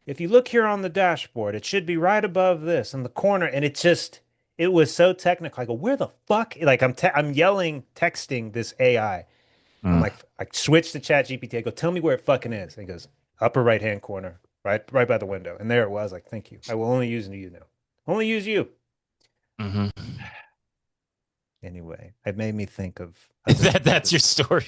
If you look here on the dashboard, it should be right above this in the corner. And it was so technical. I go, where the fuck? Like I'm yelling, texting this AI. I'm Mm. like, I switch to Chat GPT. I go, tell me where it fucking is. And he goes, upper right hand corner. right by the window. And there it was, like, thank you. I will only use you now. Only use you. Hmm. Anyway, it made me think of other That's teachers. your story.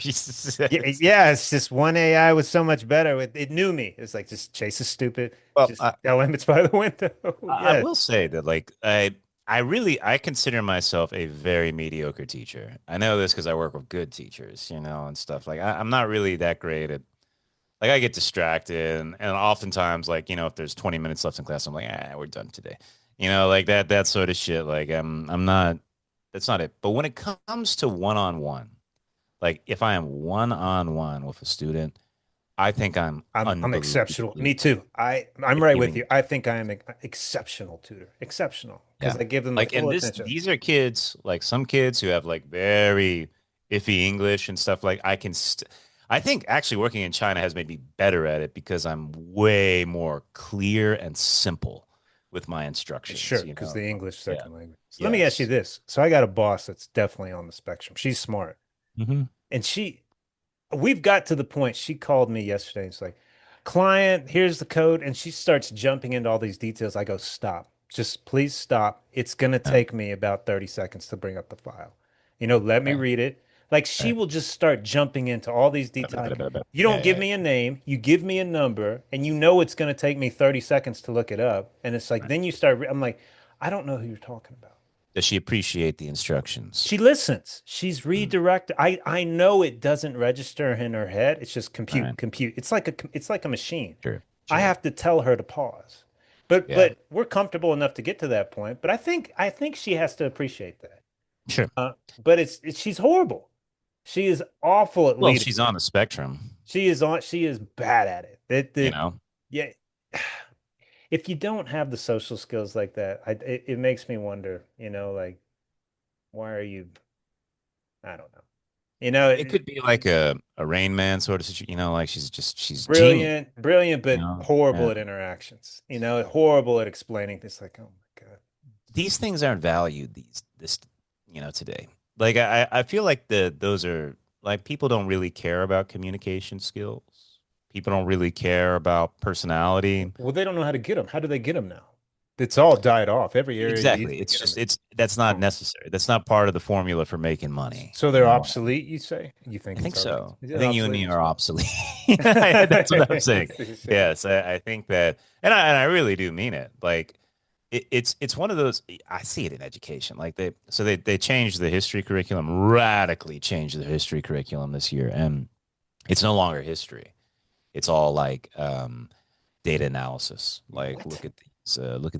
Yeah, yeah, it's just one AI was so much better. It knew me. It's like just Chase is stupid. Well, Just tell him it's by the window. I Yeah, will say that like I really I consider myself a very mediocre teacher. I know this because I work with good teachers, and stuff. Like I'm not really that great at like I get distracted and oftentimes like, if there's 20 minutes left in class, I'm like, we're done today. Like that sort of shit. Like I'm not that's not it. But when it comes to one-on-one, like if I am one-on-one with a student, I think I'm I'm exceptional. Me unbelievably too. I'm at right with giving. you. I think I am an exceptional tutor. Exceptional because Yeah. I give them the Like, full and attention. these are kids, like some kids who have like very iffy English and stuff. Like, I think actually working in China has made me better at it because I'm way more clear and simple with my instructions, Sure, because Like, the English yeah. second language. So let me ask you Yes. this. So I got a boss that's definitely on the spectrum. She's smart. Hmm. And we've got to the point she called me yesterday. It's like, client, here's the code. And she starts jumping into all these details. I go, stop. Just please stop. It's going to Yeah. take me about 30 seconds to bring up the file. Let me Right. read it. Like she Right. will just start jumping into all these details. Like, you Yeah. don't give Yeah. me a name, you give me a number, and you know it's going to take me 30 seconds to look it up. And it's like, Right. then you start, I'm like, I don't know who you're talking about. Does she appreciate the instructions? She listens. She's Mm. redirected. I know it doesn't register in her head. It's just All compute, right. compute. It's like a machine. Sure. I Sure. have to tell her to pause. But Yeah. but we're comfortable enough to get to that point. But I think she has to appreciate that. Sure. But she's horrible. She is awful at Well, leading. she's on the spectrum, She is bad at it. you know. Yeah. If you don't have the social skills like that, it makes me wonder, like why are you, I don't know. You know, It could be like a Rain Man sort of situation, like she's genius, brilliant, brilliant, but horrible Yeah. at interactions. Horrible at explaining things like, oh my God. These things aren't valued today. Like I feel like those are like people don't really care about communication skills. People don't really care about personality. Well, they don't know how to get them. How do they get them now? It's all died off. Every area you Exactly. easily It's get them just in. it's that's not necessary. That's not part of the formula for making money. So they're obsolete, you say? You I think think it's obsolete? so. Is I it think you and me obsolete? are obsolete. That's what I'm saying. Yes, you say. Yes, I think that, and I really do mean it. Like it's one of those. I see it in education. Like they changed the history curriculum, radically changed the history curriculum this year, and it's no longer history. It's all like data analysis. Like What? look at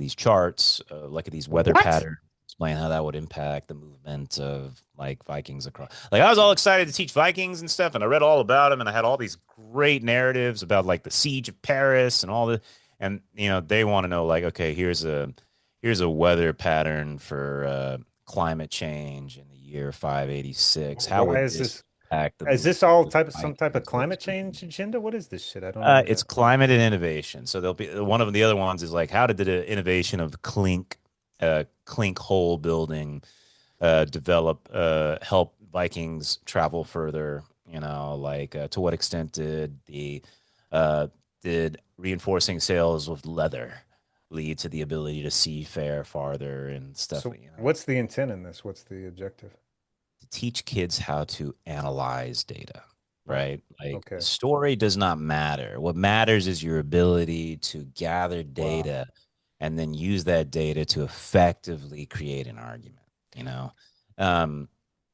these charts, look at these weather What? patterns, explain how that would impact the movement of like Vikings across. Like I was all excited to teach Vikings and stuff, and I read all about them, and I had all these great narratives about like the siege of Paris and all the, and they want to know like, okay, here's a weather pattern for climate change in the year 586. How Why would is this this? impact the Is movement this all of some type of Vikings over climate seas? change agenda? What is this shit? I don't even It's get. climate and innovation. So there'll be one of the other ones is like how did the innovation of clink hole building develop help Vikings travel further? Like to what extent uh, did reinforcing sails with leather lead to the ability to see fare farther and stuff? So what's the intent in this? What's the objective? To teach kids how to analyze data, Oh, right? Like the okay. story does not matter. What matters is your ability to gather Wow. data and then use that data to effectively create an argument, you know? Um,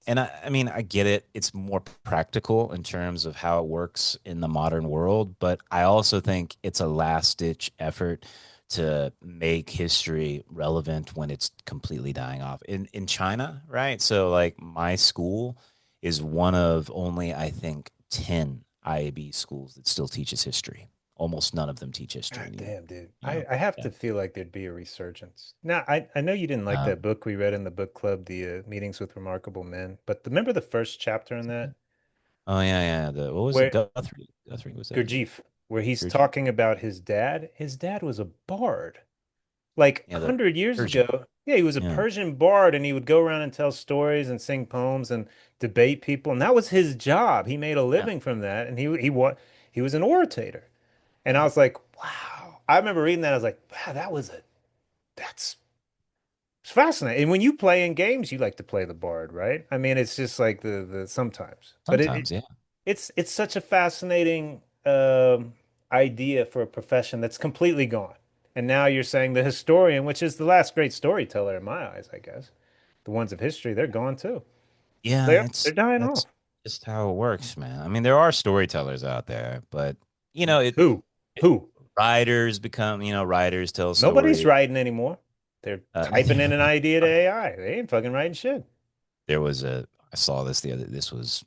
and I mean, I get it. It's more practical in terms of how it works in the modern world, but I also think it's a last ditch effort to make history relevant when it's completely dying off. In China, right? So like my school is one of only I think 10 IAB schools that still teaches history. Almost none of them teach history God anymore. damn, dude. You know? I have Yeah. to feel like there'd be a resurgence. Now, I know you didn't like Um, that book we read in the book club, the Meetings with Remarkable Men, but remember the first chapter in that oh yeah, yeah. The what was it? where Guthrie. Guthrie was that? Gurdjieff, where he's Gurdjieff. talking about his dad. His dad was a bard. Like Yeah, the 100 years Persian. ago, yeah, he was a Yeah. Persian bard and he would go around and tell stories and sing poems and debate people. And that was his job. He made a Yeah. living from that. And he was an orator. And I Yeah. was like, wow. I remember reading that. I was like, wow, that's it's fascinating. And when you play in games, you like to play the bard, right? I mean, it's just like the sometimes, but Sometimes, yeah. it's such a fascinating idea for a profession that's completely gone. And now you're saying the historian, which is the last great storyteller in my eyes, I guess. The ones of history, they're gone too. Yeah, They're dying that's off. just how it works, man. I mean, there are storytellers out there, but Who? it Who? writers become, writers tell Nobody's stories. writing anymore. They're typing in an idea to AI. They ain't fucking writing shit. there was a I saw this the other this was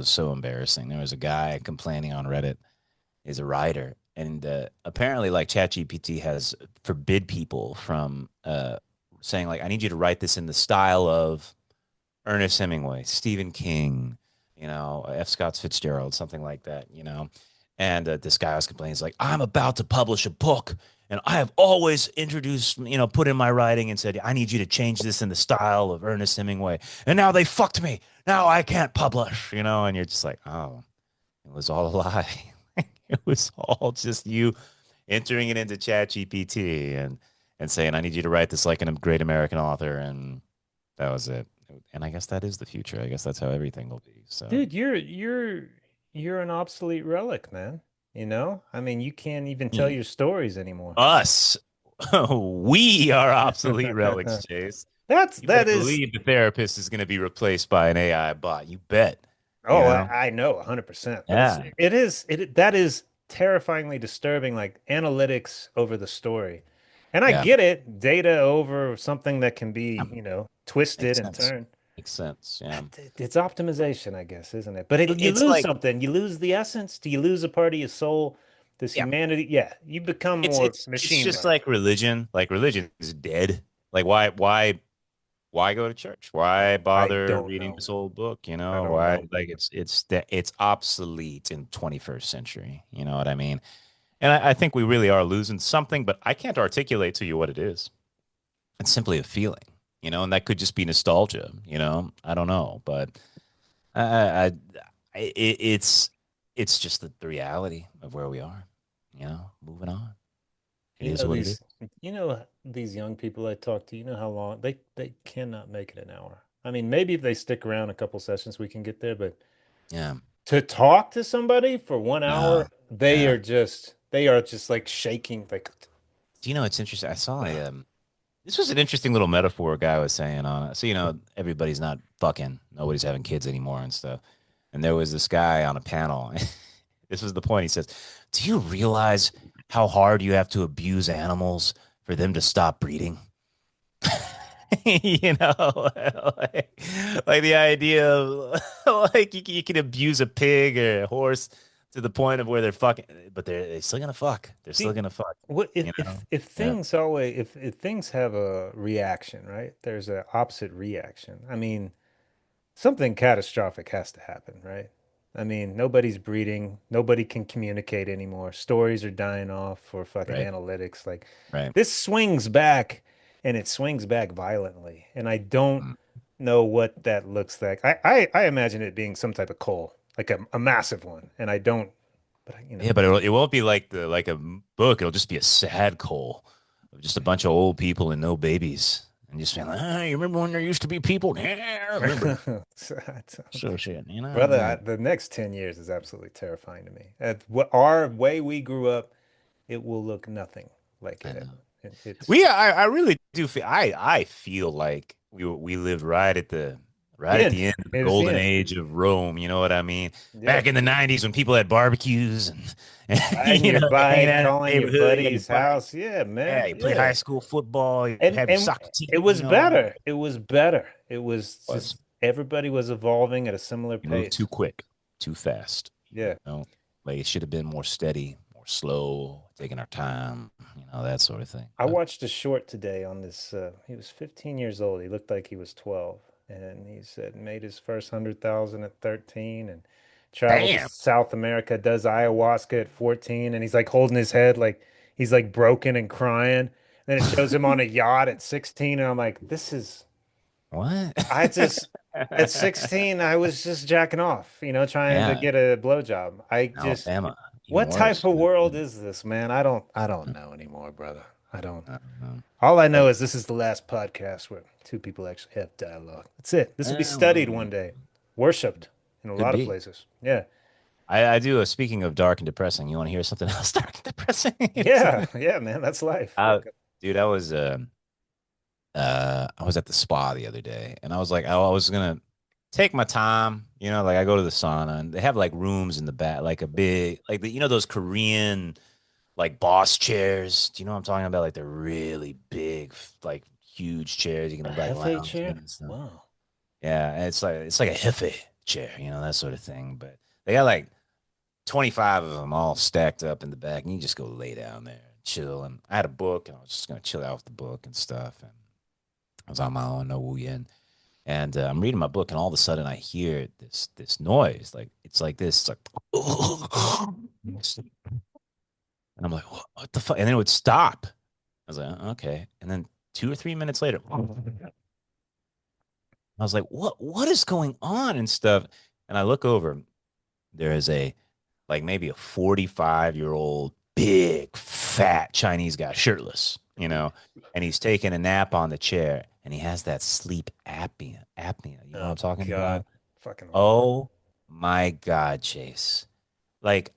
so embarrassing. There was a guy complaining on Reddit. He's a writer, and apparently, like ChatGPT has forbid people from saying like, "I need you to write this in the style of Ernest Hemingway, Stephen King, F. Scott Fitzgerald, something like that, And this guy was complaining, he's like, I'm about to publish a book. And I have always introduced, put in my writing and said, I need you to change this in the style of Ernest Hemingway. And now they fucked me. Now I can't publish, and you're just like, oh, it was all a lie. It was all just you entering it into Chat GPT and saying, I need you to write this like a great American author. And that was it. And I guess that is the future. I guess that's how everything will be. So Dude, you're an obsolete relic, man. You know? I mean, you can't even tell me, your stories anymore. us, we are obsolete relics, Chase. You better That is believe the therapist is going to be replaced by an AI bot. You bet. You oh, know? I know 100%. But Yeah. that is terrifyingly disturbing, like analytics over the story. And I Yeah. get it, data over something that can Yeah. be, twisted Makes and sense. turned. Makes sense. Yeah. It's optimization, I guess, isn't it? But you It's lose like, something. You lose the essence. Do you lose a part of your soul? This yeah. humanity? Yeah, you become It's more it's it's machine just like. like religion. Like religion is dead. Like why go to church? Why I bother don't reading know. this old book? I don't Why know. like it's obsolete in 21st century. You know what I mean? And I think we really are losing something, but I can't articulate to you what it is. It's simply a feeling, and that could just be nostalgia. I don't know, but it's just the reality of where we are. Moving on. It You is know what it is. these these young people I talk to, you know how long they cannot make it an hour. I mean, maybe if they stick around a couple sessions we can get there, but Yeah. to talk to somebody for 1 hour, No. Yeah. they are just like shaking like Do you know it's interesting? I saw this was an interesting little metaphor a guy was saying on it. So, everybody's not fucking, nobody's having kids anymore and stuff. And there was this guy on a panel. This was the point. He says, do you realize how hard you have to abuse animals for them to stop breeding? like, like the idea of like you can abuse a pig or a horse to the point of where they're fucking, but they're still gonna fuck. They're still See, gonna fuck. what if Yeah, things always if things have a reaction, right? There's an opposite reaction. I mean, something catastrophic has to happen, right? I mean, nobody's breeding, nobody can communicate anymore. Stories are dying off for fucking right, analytics. Like right. this swings back and it swings back violently. And I don't Mm. know what that looks like. I imagine it being some type of coal, like a massive one. And I don't, but Yeah, but it won't be like the like a book. It'll just be a sad coal of just a bunch of old people and no babies, and just being like, you remember when there used to be people? Yeah, I remember. So shit, Brother, like, the next 10 years is absolutely terrifying to me. At what our way we grew up, it will look nothing like I it. know. It's I really do feel I feel like we lived right at end. the end of the It is the golden end. age of Rome. You know what I mean? Yeah. Back in the '90s when people had barbecues and Riding your you hang bike, out in the calling your neighborhood, you had your buddy's bike. house. Yeah, Yeah, man. you play high Yeah. school football, you have your And soccer it team, was better. It was better. It was was just everybody was evolving at a similar you move too pace. quick, too fast. Yeah. Like it should have been more steady, more slow, taking our time, that sort of thing. I But watched a short today on this. He was 15 years old. He looked like he was 12. And he said made his first 100,000 at 13 and traveled to damn, South America, does ayahuasca at 14. And he's like holding his head like he's like broken and crying. Then it shows him on a yacht at 16. And I'm like, this is, what? I just, at 16, I was just jacking off, trying to Yeah, get a blowjob. I just, Alabama. even What type worse. of world is this, man? I don't know anymore, brother. I don't. I don't know. All I know Like, is this is the last podcast where two people actually have dialogue. That's it. This will be well, studied one day, worshipped in a could lot of be. places. Yeah. I do. Speaking of dark and depressing, you want to hear something else dark and depressing? Yeah, yeah, man. That's life. uh, dude, I was at the spa the other day, and I was like, I was gonna take my time, like I go to the sauna, and they have like rooms in the back, like a big, like those Korean like boss chairs. Do you know what I'm talking about? Like the really big, like huge chairs you A can like Hefe lounge in chair? and stuff. Wow. Yeah, and it's like a hippie chair, that sort of thing. But they got like 25 of them all stacked up in the back, and you just go lay down there and chill. And I had a book, and I was just gonna chill out with the book and stuff. And I was on my own, no Wu Yen. And I'm reading my book, and all of a sudden I hear this noise. Like it's like this. It's like, and I'm like, what the fuck? And then it would stop. I was like, okay. And then 2 or 3 minutes later, I was like, what is going on and stuff? And I look over. There is a like maybe a 45-year-old big fat Chinese guy, shirtless, and he's taking a nap on the chair, and he has that sleep apnea. You know what I'm Oh talking God. about? Fucking horrible. Oh my God, Chase. Like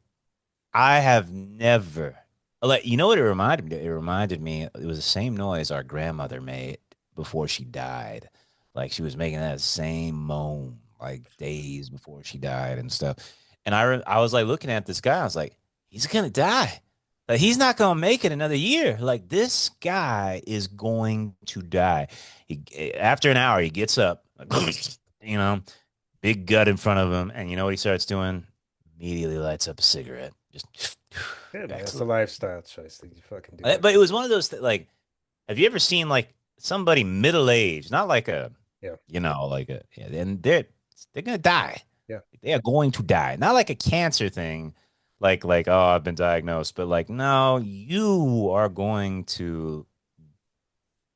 I have never, like, what it reminded me? It reminded me, it was the same noise our grandmother made before she died. Like she was making that same moan, like days before she died and stuff. And I was like looking at this guy. I was like, he's gonna die. Like he's not gonna make it another year. Like this guy is going to die. After an hour, he gets up, you know, big gut in front of him, and you know what he starts doing? Immediately lights up a cigarette. Just Good, man. back to It's the a lifestyle choice that you fucking do But that. it was one of those like, have you ever seen like somebody middle aged, not like a, Yeah. like a, yeah, and they're gonna die. Yeah. They are going to die. Not like a cancer thing, like oh I've been diagnosed, but like no, you are going to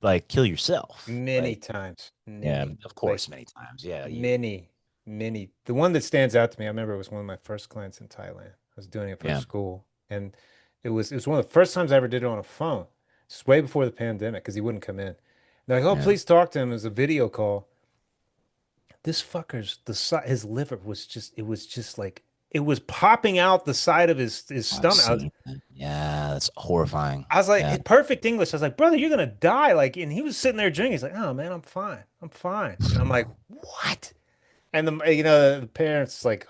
like kill yourself. Many Like times. yeah, Many. of Like course, many times. Yeah, many, many. The one that stands out to me, I remember it was one of my first clients in Thailand. I was doing it for yeah, school, and it was one of the first times I ever did it on a phone. It's way before the pandemic because he wouldn't come in. They're like, "Oh, yeah. please talk to him." It was a video call. This fucker's his liver was just it was just like it was popping out the side of his I've stomach. seen that. Yeah, that's horrifying. I was like, Yeah. in perfect English. I was like, brother, you're gonna die. Like, and he was sitting there drinking. He's like, oh man, I'm fine. I'm fine. And I'm like, what? And the parents like,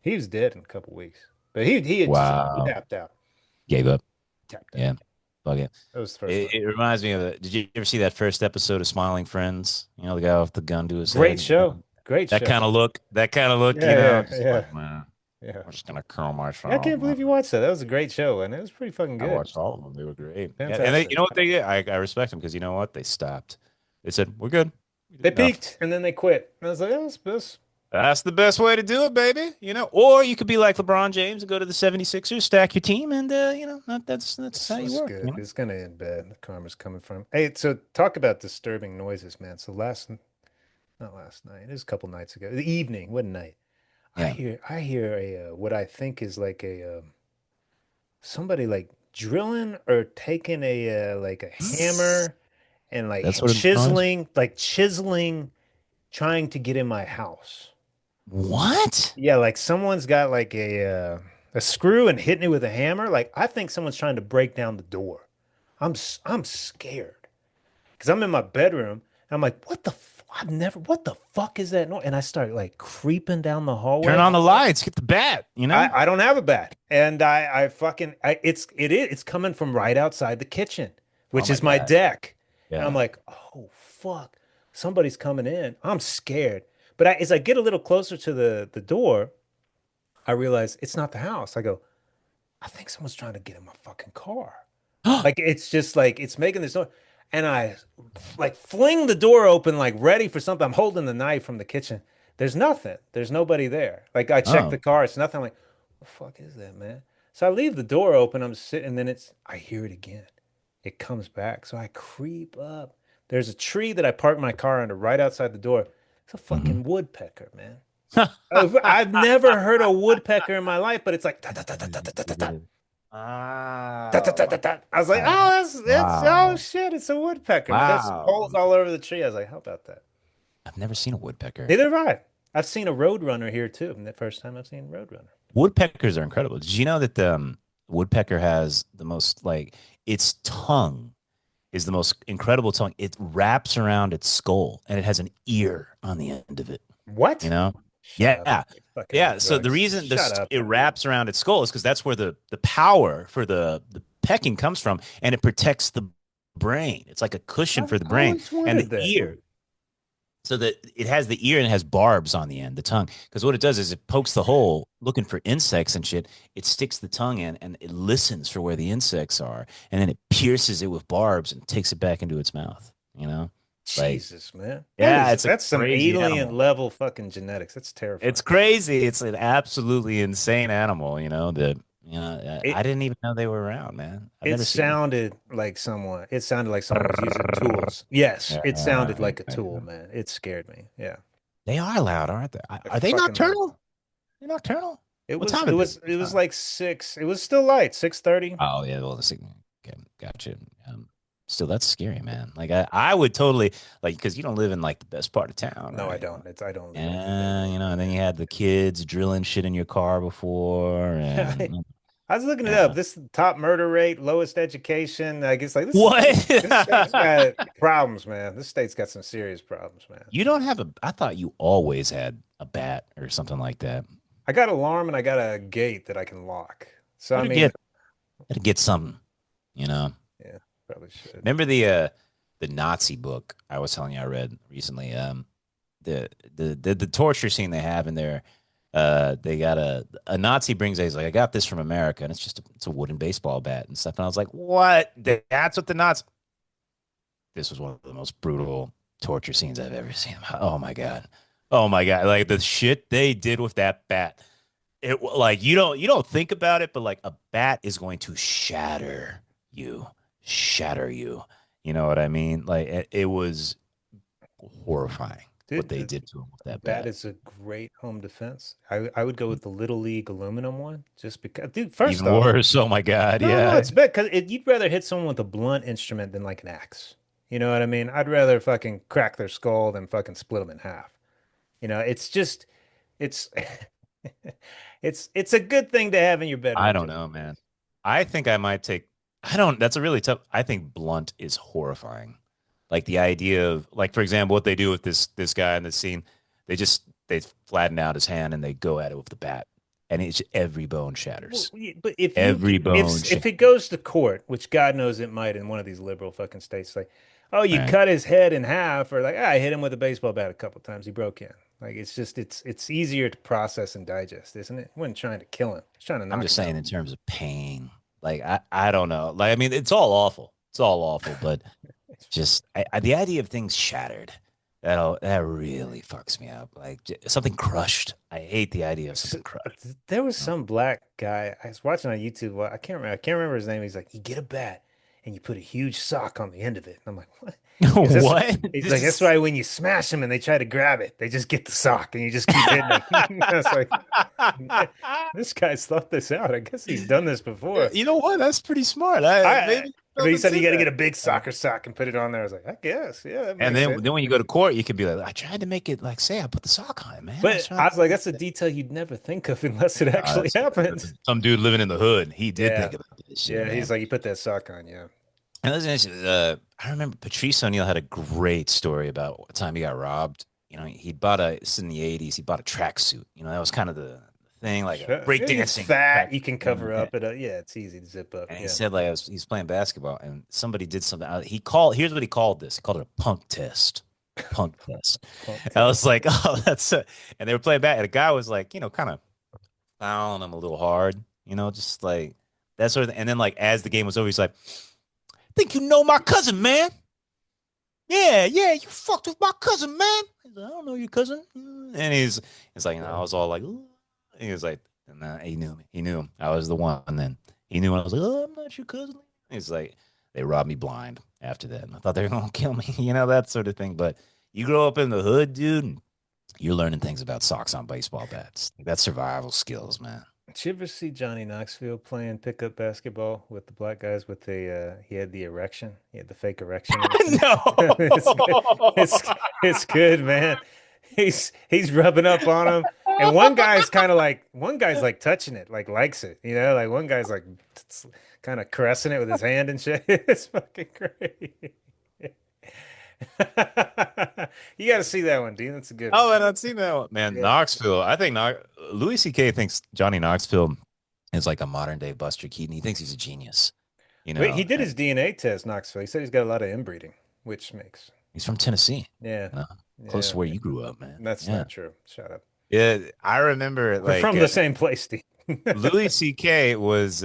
he was dead in a couple weeks, but he had just he Wow. tapped out, Gave up. tapped out. Yeah. Fuck it. That was the first It, time. it reminds me of did you ever see that first episode of Smiling Friends? The guy with the gun to his Great head. show. Great That show. kind of look. That kind of look. Yeah, yeah, Just yeah, like man, yeah. I'm just gonna kill Yeah, I myself, can't man. believe you watched that. That was a great show, and it was pretty fucking I good. watched all of them. They were great. Yeah, and Fantastic. you know what they did? I respect them because you know what? They stopped. They said we're good. We did They enough. peaked and then they quit. And I was like, oh, that's That's the best way to do it, baby. Or you could be like LeBron James and go to the 76ers, stack your team, and that's how you It's work. good. It's gonna end bad. The karma's coming from. Hey, so talk about disturbing noises, man. So not last night. It was a couple nights ago. The evening, what night? Yeah. I hear a what I think is like a somebody like drilling or taking a like a hammer and That like sort of noise. chiseling, trying to get in my house. What? Yeah, like someone's got like a screw and hitting it with a hammer. Like I think someone's trying to break down the door. I'm scared because I'm in my bedroom. And I'm like, what the I've never what the fuck is that noise? And I start like creeping down the Turn hallway. on the lights. Get the bat. I don't have a bat, and I fucking it's coming from right outside the kitchen, Oh which my is my God. deck, and I'm Yeah. like, oh fuck, somebody's coming in. I'm scared, but as I get a little closer to the door, I realize it's not the house. I go, I think someone's trying to get in my fucking car. Like it's just like it's making this noise, and I like fling the door open, like ready for something. I'm holding the knife from the kitchen. There's nothing. There's nobody there. Like I check the Oh. car. It's nothing. I'm like, what the fuck is that, man? So I leave the door open. I'm sitting, and then I hear it again. It comes back. So I creep up. There's a tree that I parked my car under right outside the door. It's a Hmm. fucking woodpecker, man. I've never heard a woodpecker in my life, but it's like ta ta ta ta ta ta ta ta ta ta Oh ta my ta ta. I was like, God. oh, that's oh Wow. shit, it's a woodpecker, man. There's holes Wow. all over the tree. I was like, how about that? I've never seen a woodpecker. Neither have I. I've seen a roadrunner here too. And the first time I've seen a roadrunner. Woodpeckers are incredible. Did you know that the woodpecker has the most like its tongue is the most incredible tongue. It wraps around its skull and it has an ear on the end of it. You What? know? Shut up. Yeah. You're fucking Yeah. with So the drugs. reason Shut this up. it wraps around its skull is because that's where the power for the pecking comes from, and it protects the brain. It's like a cushion I've for the brain. always And the wondered that. ear, so that it has the ear and it has barbs on the end, the tongue. Because what it does is it pokes the hole looking for insects and shit. It sticks the tongue in and it listens for where the insects are, and then it pierces it with barbs and takes it back into its mouth. You know, like Jesus, man. yeah, it's a That's some crazy alien animal. level fucking genetics. That's It's terrifying. crazy. It's an absolutely insane animal. That I It didn't even know they were around, man. I've it never seen them. sounded like someone. It sounded like someone was using tools. Yes, Yeah, it sounded yeah, like a tool, yeah. man. It scared me. Yeah. They are loud, aren't they? They're Are they fucking loud. nocturnal? They're nocturnal. It What was time it is it? was it was like six. It was still light, 6:30. Oh yeah, well, okay, gotcha. Still, that's scary, man. Like I would totally like because you don't live in like the best part of town, No, I right? don't. I don't live in the Yeah, and then you yeah. had the kids drilling shit in your car before, Yeah, and I was looking it yeah. up. This top murder rate, lowest education. I guess like What? this state's got problems, man. This state's got some serious problems, man. You don't have a? I thought you always had a bat or something like that. I got alarm and I got a gate that I can lock. So I Better mean, get something. You know. yeah, probably should. Remember the Nazi book I was telling you I read recently. The torture scene they have in there. They got a Nazi brings a he's like I got this from America and it's a wooden baseball bat and stuff and I was like what that's what the Nazi. This was one of the most brutal torture scenes I've ever seen. Oh my god, like the shit they did with that bat. It like you don't think about it, but like a bat is going to you, shatter you. You know what I mean? Like it was horrifying what Dude, they did to him with the that bat bat. is a great home defense. I would go with the Little League aluminum one just because, dude, first Even off, worse. Oh my god. no, Yeah. it's bad because you'd rather hit someone with a blunt instrument than like an axe. You know what I mean? I'd rather fucking crack their skull than fucking split them in half. It's just, it's, it's a good thing to have in your I bedroom, don't Jim. know, man. I think I might take. I don't. That's a really tough. I think blunt is horrifying. Like the idea of, like for example, what they do with this guy in the scene, they flatten out his hand and they go at it with the bat, and it's every bone Well, shatters. yeah, but if you Every bone if it shatters. goes to court, which God knows it might in one of these liberal fucking states, like, oh, you Right. cut his head in half, or like, I hit him with a baseball bat a couple times, he broke in. Like, it's just it's easier to process and digest, isn't it? He wasn't trying to kill him; he's trying to I'm knock just him out. saying in terms of pain. Like I don't know. Like I mean, it's all awful. It's all awful, but just the idea of things shattered that really fucks me up like something crushed. I hate the idea of S- something crushed. There was some black guy I was watching on YouTube. Well, I can't remember his name. He's like, you get a bat and you put a huge sock on the end of it. And I'm like, what? He goes, that's What he's this like, that's is why when you smash them and they try to grab it, they just get the sock and you just keep hitting them. I was like, this guy's thought this out. I guess he's done this before. you know what, that's pretty smart. I I maybe but he something said you to got to that. get a big soccer sock and put it on there. I was like, I guess, yeah, that And makes sense. then when you go to court you could be like I tried to make it like say I put the sock on it, man. I was But trying I to was like, that's a detail you'd never think of unless it actually that's happens. some dude living in the hood. He did Yeah. think about this shit, Yeah, he's man. like, you put that sock on, yeah. And listen, I remember Patrice O'Neill had a great story about what time he got robbed. He bought this in the 80s. He bought a tracksuit. That was kind of the thing, like a Sure. Yeah, he's breakdancing fat. track. You can cover up it. Yeah, it's easy to zip up. And he Yeah. said like he's playing basketball and somebody did something. He called. Here's what he called this. He called it a punk test. Punk test. Punk I was test. like, oh, that's a. And they were playing back, and the guy was like, kind of fouling him a little hard. Just like that sort of thing. And then like as the game was over, he's like, think you know my cousin, man? Yeah, yeah, you fucked with my cousin, man. He's like, I don't know your cousin. And he's like, I was all like, ooh. And he was like, nah, he knew me. He knew him. I was the one. And then he knew I was like, oh, I'm not your cousin. He's like, they robbed me blind after that. And I thought they were gonna kill me, that sort of thing. But you grow up in the hood, dude, You're learning things about socks on baseball bats. That's survival skills, man. Did you ever see Johnny Knoxville playing pickup basketball with the black guys with he had the erection. He had the fake erection in his hand. It's good. It's No. it's good, man. He's rubbing up on him. And one guy's like touching it, like likes it, like one guy's like kind of caressing it with his hand and shit. It's fucking great. You got to see that one, Dean. That's a good one. Oh, and I've seen that one. Man, Yeah. Knoxville. I think Louis C.K. thinks Johnny Knoxville is like a modern day Buster Keaton. He thinks he's a genius. You Wait, he know, did his DNA test, Knoxville. He said he's got a lot of inbreeding, which makes he's from Tennessee. yeah, You know, close yeah. to where you grew up, man. That's Yeah. not true. Shut up. Yeah. I remember We're like from the same place, Steve. Louis C.K. was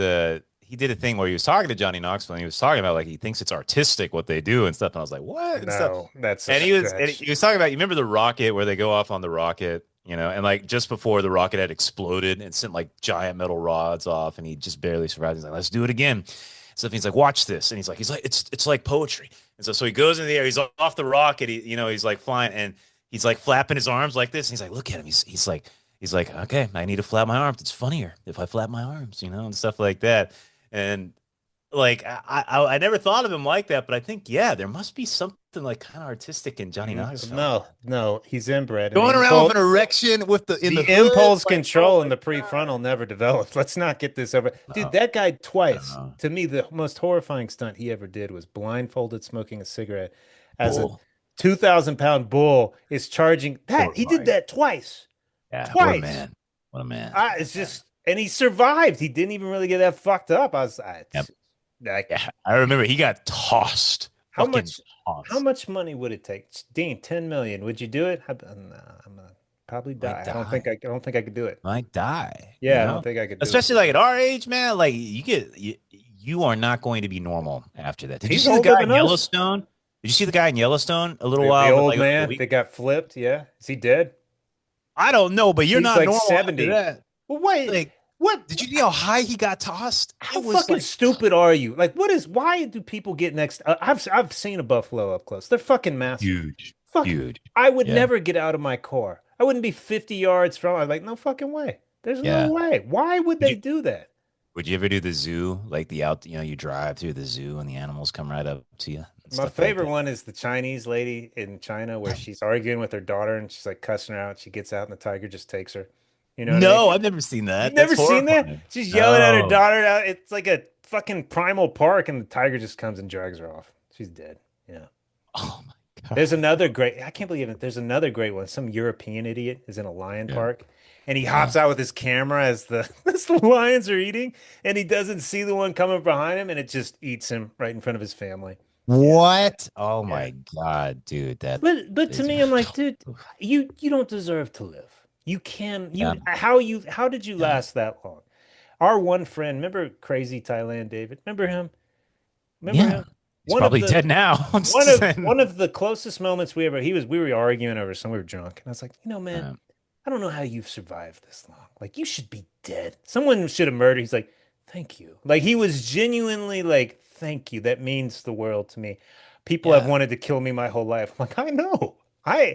he did a thing where he was talking to Johnny Knoxville and he was talking about like he thinks it's artistic what they do and stuff. And I was like, what? And stuff. No, that's a And stretch. he was talking about, you remember the rocket where they go off on the rocket, and like just before the rocket had exploded and sent like giant metal rods off and he just barely survived. He's like, let's do it again. So he's like, watch this. And it's like poetry. And so he goes in the air, he's off the rocket, he's like flying and he's like flapping his arms like this. And he's like, look at him. He's like, okay, I need to flap my arms. It's funnier if I flap my arms, and stuff like that. And like I never thought of him like that, but I think yeah, there must be something like kind of artistic in Johnny Knoxville. No, no, he's inbred, and Going around with an erection with the in the the hood, impulse like oh control in my the god, prefrontal never developed. Let's not get this over. Dude, no, that guy I don't twice, know, to me, the most horrifying stunt he ever did was blindfolded smoking a cigarette as a bull, 2,000 pound bull is charging that. He did horrifying. that twice. Yeah, what a Twice. man, what a man. It's Yeah, just, and he survived. He didn't even really get that fucked up. yep. Like, Yeah. I remember he got tossed, how fucking much, how tossed. much money would it take? Dean, 10 million. Would you do it? Nah, I'm gonna probably Might die. die, I don't think I could do it. might die. Yeah, I don't think I could do it. Especially like at our age, man. Like you are not going to be normal after that. Did you He's see the older guy than in us. Yellowstone? Did you see the guy in Yellowstone a little The while, old like a man week? that got flipped. Yeah. Is he dead? I don't know, but you're He's not like normal after 70. that. Well, wait, Like, what? did you see how high he got tossed? How It was fucking like stupid are you? Like, why do people get next? I've seen a buffalo up close. They're fucking massive. huge, Fuck, huge. I would Yeah, never get out of my car. I wouldn't be 50 yards from. I'm like, no fucking way. There's no yeah. way. Why would Would they you do that? would you ever do the zoo, like the out? You drive through the zoo and the animals come right up to you and My stuff like favorite that. one is the Chinese lady in China where she's arguing with her daughter and she's like cussing her out. She gets out and the tiger just takes her. You know what I mean? No, I've never seen You've that. That's never seen that? horrifying. She's yelling at her No. daughter. It's like a fucking primal park, and the tiger just comes and drags her off. She's dead. Yeah. Oh my There's God. another great, I can't believe it. There's another great one. Some European idiot is in a lion Yeah. park and he Yeah. hops out with his camera as the, as the lions are eating and he doesn't see the one coming behind him and it just eats him right in front of his family. Yeah. What? Oh Yeah. my God, dude, that But to is me, I'm like, dude, you don't deserve to live. You can yeah, how did you yeah, last that long? Our one friend, remember Crazy Thailand David? Remember him? Remember yeah. him? He's One of probably the dead now. one of the closest moments we were arguing over some we were drunk. And I was like, man, Um, I don't know how you've survived this long. Like you should be dead. Someone should have murdered. He's like, thank you. Like he was genuinely like, thank you. That means the world to me. People have yeah, wanted to kill me my whole life. I'm like, I know. yeah.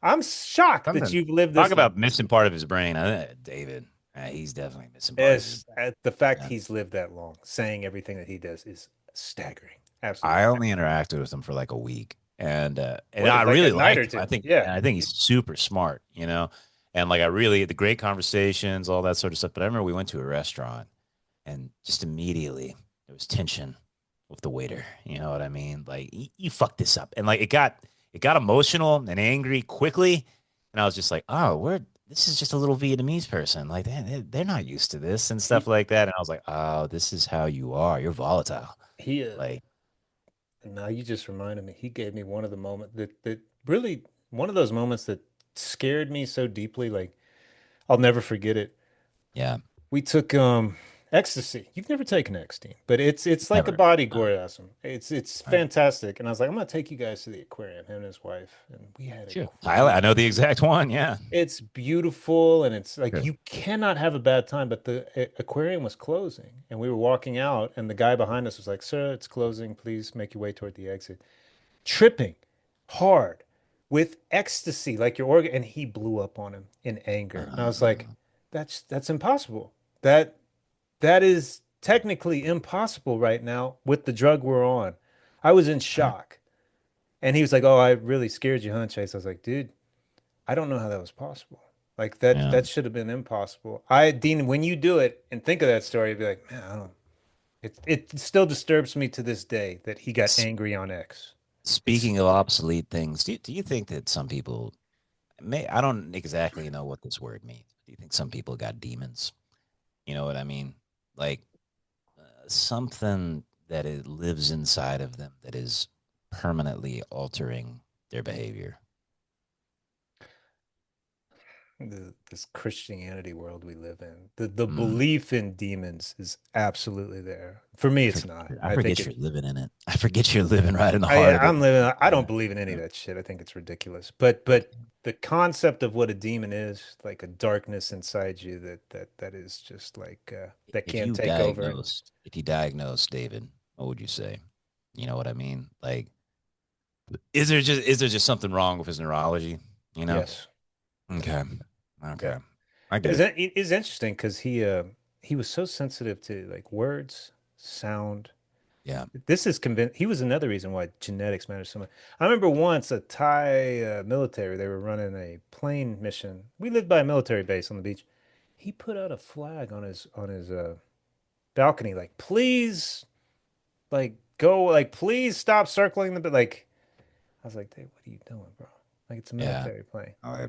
I'm shocked that Something. you've lived Talk this long. about missing part of his brain. David, he's definitely missing part of his As brain. the fact Yeah. he's lived that long, saying everything that he does is staggering. Absolutely I only staggering. interacted with him for like a week, and What, I like a really night or liked him. two? Yeah. I think he's super smart. And like I really the great conversations, all that sort of stuff. But I remember we went to a restaurant, and just immediately there was tension with the waiter. You know what I mean? Like you fucked this up, and like it got emotional and angry quickly, and I was just like, oh, we're this is just a little Vietnamese person. Like they're not used to this and stuff He like that. And I was like, oh, this is how you are. You're volatile. he Like now you just reminded me. He gave me one of the moment that really one of those moments that scared me so deeply. Like I'll never forget it. yeah, We took ecstasy. You've never taken ecstasy, but it's like a never. body Uh, orgasm. It's right. fantastic. And I was like, I'm gonna take you guys to the aquarium, him and his wife, and we had a Sure. I great know the time. exact one. Yeah. It's beautiful and it's like Sure. you cannot have a bad time, but the aquarium was closing and we were walking out and the guy behind us was like, "Sir, it's closing. Please make your way toward the exit." Tripping hard. with ecstasy, like your organ, and he blew up on him in anger. And I was like, Uh, that's impossible. That is technically impossible right now with the drug we're on. I was in yeah, shock. And he was like, "Oh, I really scared you, huh, Chase?" I was like, "Dude, I don't know how that was possible. Like yeah. that should have been impossible." Dean, when you do it and think of that story, you'd be like, "Man, I don't." It still disturbs me to this day that he got S- angry on X. It's Speaking of obsolete things, do you think that some people may, I don't exactly know what this word means. Do you think some people got demons? You know what I mean? Like something that it lives inside of them that is permanently altering their behavior. this Christianity world we live in. The Mm. belief in demons is absolutely there. For me, I it's forget, not. I I think forget it. you're living in it. I forget you're living right in the I heart of it. I'm living. I don't Yeah. believe in any of Yeah. that shit. I think it's ridiculous. But the concept of what a demon is, like a darkness inside you that is just like that can take over. If you diagnose David, what would you say? You know what I mean? Like, is there just something wrong with his neurology? You know? Yes. Okay. Yeah. Okay. I get It's it. it's interesting because he was so sensitive to like words, sound. Yeah. This is convinced. He was another reason why genetics matters so much. I remember once a Thai military, they were running a plane mission. We lived by a military base on the beach. He put out a flag on his balcony, like, please, like, go, like, please stop circling like, I was like, hey, what are you doing, bro? Like, it's a Yeah. military plane. Oh,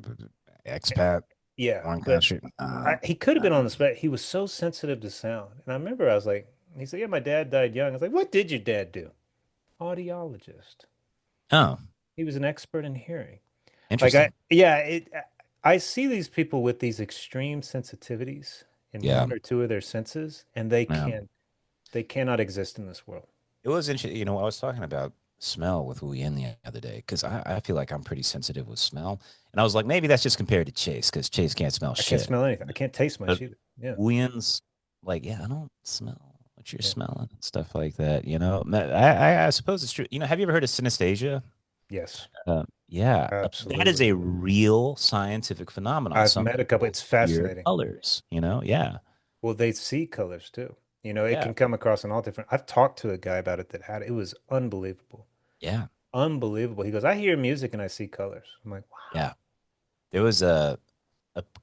expat, Yeah, foreign but country. he could have been on the spec. He was so sensitive to sound. And I remember I was like, he said, yeah, my dad died young. I was like, what did your dad do? Audiologist. Oh, He was an expert in hearing. Like interesting. yeah, I see these people with these extreme sensitivities in Yeah. one or two of their senses, and Yeah. they cannot exist in this world. It was interesting. You know, I was talking about smell with Wu Yin the other day because I feel like I'm pretty sensitive with smell. And I was like, maybe that's just compared to Chase because Chase can't smell I can't shit. smell anything. I can't taste But much either. Yeah. Wu Yin's like, yeah, I don't smell what you're Yeah. smelling and stuff like that. You know, I suppose it's true. You know, have you ever heard of synesthesia? Yes. Yeah, that is Absolutely. a real scientific phenomenon. I've Some met a couple. people It's hear fascinating. colors, you know? Yeah. Well, they see colors too. You know, it Yeah. can come across in all different. I've talked to a guy about it that had it. It was unbelievable. Yeah. Unbelievable. He goes, I hear music and I see colors. I'm like, wow. Yeah. There was a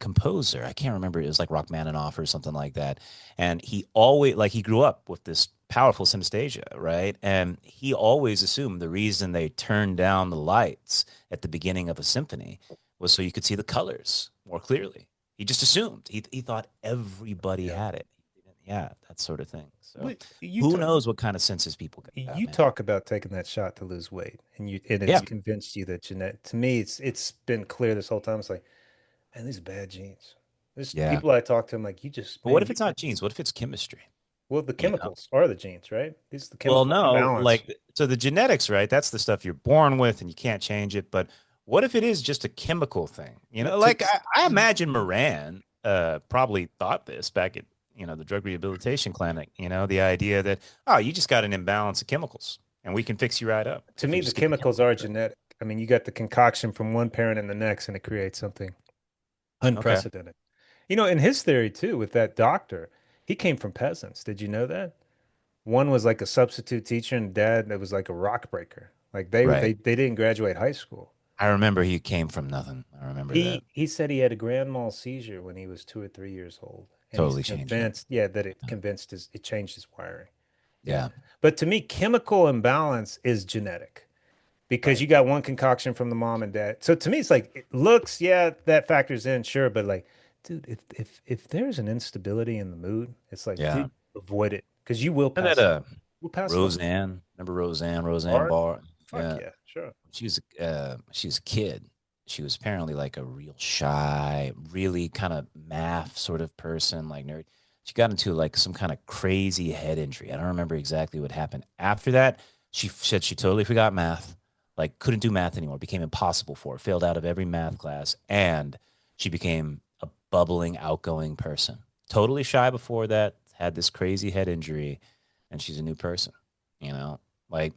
composer. I can't remember. It was like Rachmaninoff or something like that. And he always like he grew up with this powerful synesthesia, right? And he always assumed the reason they turned down the lights at the beginning of a symphony was so you could see the colors more clearly. He just assumed. He thought everybody Yeah. had it. Yeah, that sort of thing. So Wait, you who talk. knows what kind of senses people got, You man? talk about taking that shot to lose weight, and it's Yeah, convinced you that genetic. To me, it's been clear this whole time. It's like, man, these are bad genes. There's yeah. people I talk to. I'm like, you just, But what man, if it's not genes? What if it's chemistry? well, the You know? chemicals are the genes, right? These are the Well, chemical no, imbalance. like so the genetics, right? That's the stuff you're born with and you can't change it. But what if it is just a chemical thing? You No, know, like I imagine Moran probably thought this back at, the drug rehabilitation clinic, the idea that, oh, you just got an imbalance of chemicals and we can fix you right up to if we me, the just get the chemicals chemicals are right. genetic. I mean, you got the concoction from one parent and the next, and it creates something Okay. unprecedented. You know, in his theory too, with that doctor, he came from peasants. Did you know that? One was like a substitute teacher, and dad that was like a rock breaker. Like Right. they didn't graduate high school. I remember he came from nothing. I remember that. He said he had a grand mal seizure when he was 2 or 3 years old, and he's Totally changed him. convinced, yeah, that it convinced his it changed his wiring. Yeah, Yeah. but to me, chemical imbalance is genetic because Right. you got one concoction from the mom and dad. So to me, it's like it looks, yeah, that factors in, sure, but like, dude, if there's an instability in the mood, it's like, Yeah. dude, avoid it because you will And that pass out. We'll pass out. Roseanne, remember Roseanne Art? Barr? Fuck Yeah. yeah, sure. She was a kid. She was apparently like a real shy, really kind of math sort of person, like nerd. She got into like some kind of crazy head injury. I don't remember exactly what happened. After that, she said she totally forgot math, like couldn't do math anymore, became impossible for her, failed out of every math class, and she became a bubbling, outgoing person. Totally shy before that, had this crazy head injury, and she's a new person, you know? Like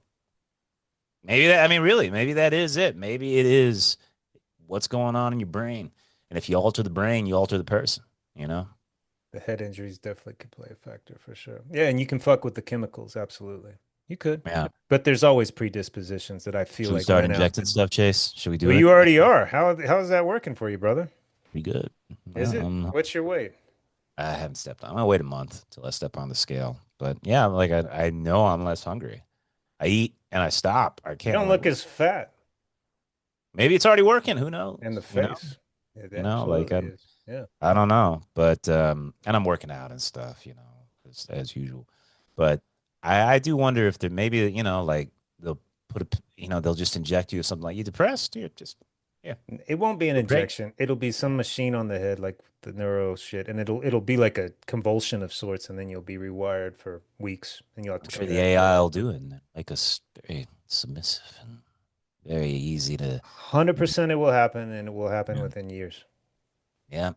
maybe that, I mean, really, maybe that is it. Maybe it is what's going on in your brain. And if you alter the brain, you alter the person, you know? The head injuries definitely could play a factor for sure. Yeah, and you can fuck with the chemicals, absolutely. You could. Yeah. But there's always predispositions that I feel Should we like start win out. injecting stuff, Chase? Should we Well, do it? you already are. How's that working for you, brother? Pretty good. Is Well, it? What's your weight? I haven't stepped on. I'm gonna wait a month till I step on the scale. But yeah, like I know I'm less hungry. I eat and I stop. I You can't don't like look as fat maybe it's already working. Who in the knows? face. It Like absolutely is. Yeah. I don't know. But and I'm working out and stuff, as usual. But I do wonder if there maybe, like they'll put they'll just inject you with something like you depressed? You're just yeah, It won't be an feel great. injection. It'll be some machine on the head, like the neuro shit, and it'll be like a convulsion of sorts, and then you'll be rewired for weeks, and you'll have I'm to sure come the back for AI it. will do it and make us very submissive and very easy to 100% it will happen, and it will happen yeah. within years. Yeah.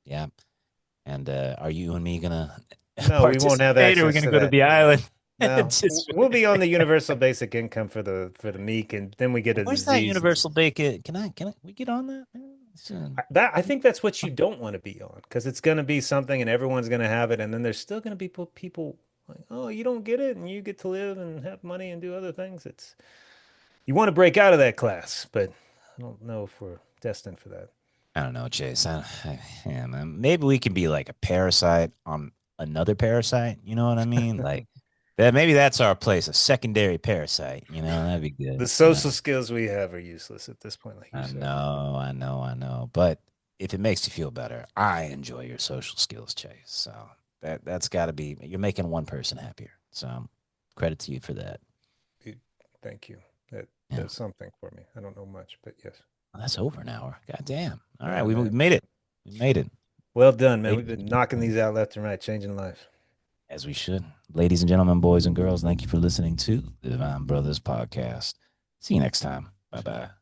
Yeah. And are you and me gonna No, we won't have participate, or are we access gonna to go to that. the island? No, Just we'll be on the universal basic income for the meek, and then we get a where's that disease. universal bacon? Can we get on that? That I think that's what you don't want to be on because it's going to be something, and everyone's going to have it, and then there's still going to be people like, oh, you don't get it, and you get to live and have money and do other things. It's you want to break out of that class, but I don't know if we're destined for that. I don't know, Chase. Yeah, man. Maybe we can be like a parasite on another parasite. You know what I mean? Like that. Maybe that's our place, a secondary parasite. That'd be The good. social skills we have are useless at this point, like you I said. know, I know, I know. But if it makes you feel better, I enjoy your social skills, Chase. So that's got to be. You're making one person happier. So credit to you for that. Dude, thank you. That Yeah, does something for me. I don't know much, but yes. well, that's over an hour. God damn. All right, Yeah, we man. made it. We made it, Well done, man. We've ladies been and knocking gentlemen. these out left and right, changing lives. As we should. Ladies and gentlemen, boys and girls, thank you for listening to the Divine Brothers podcast. See you next time. Bye bye.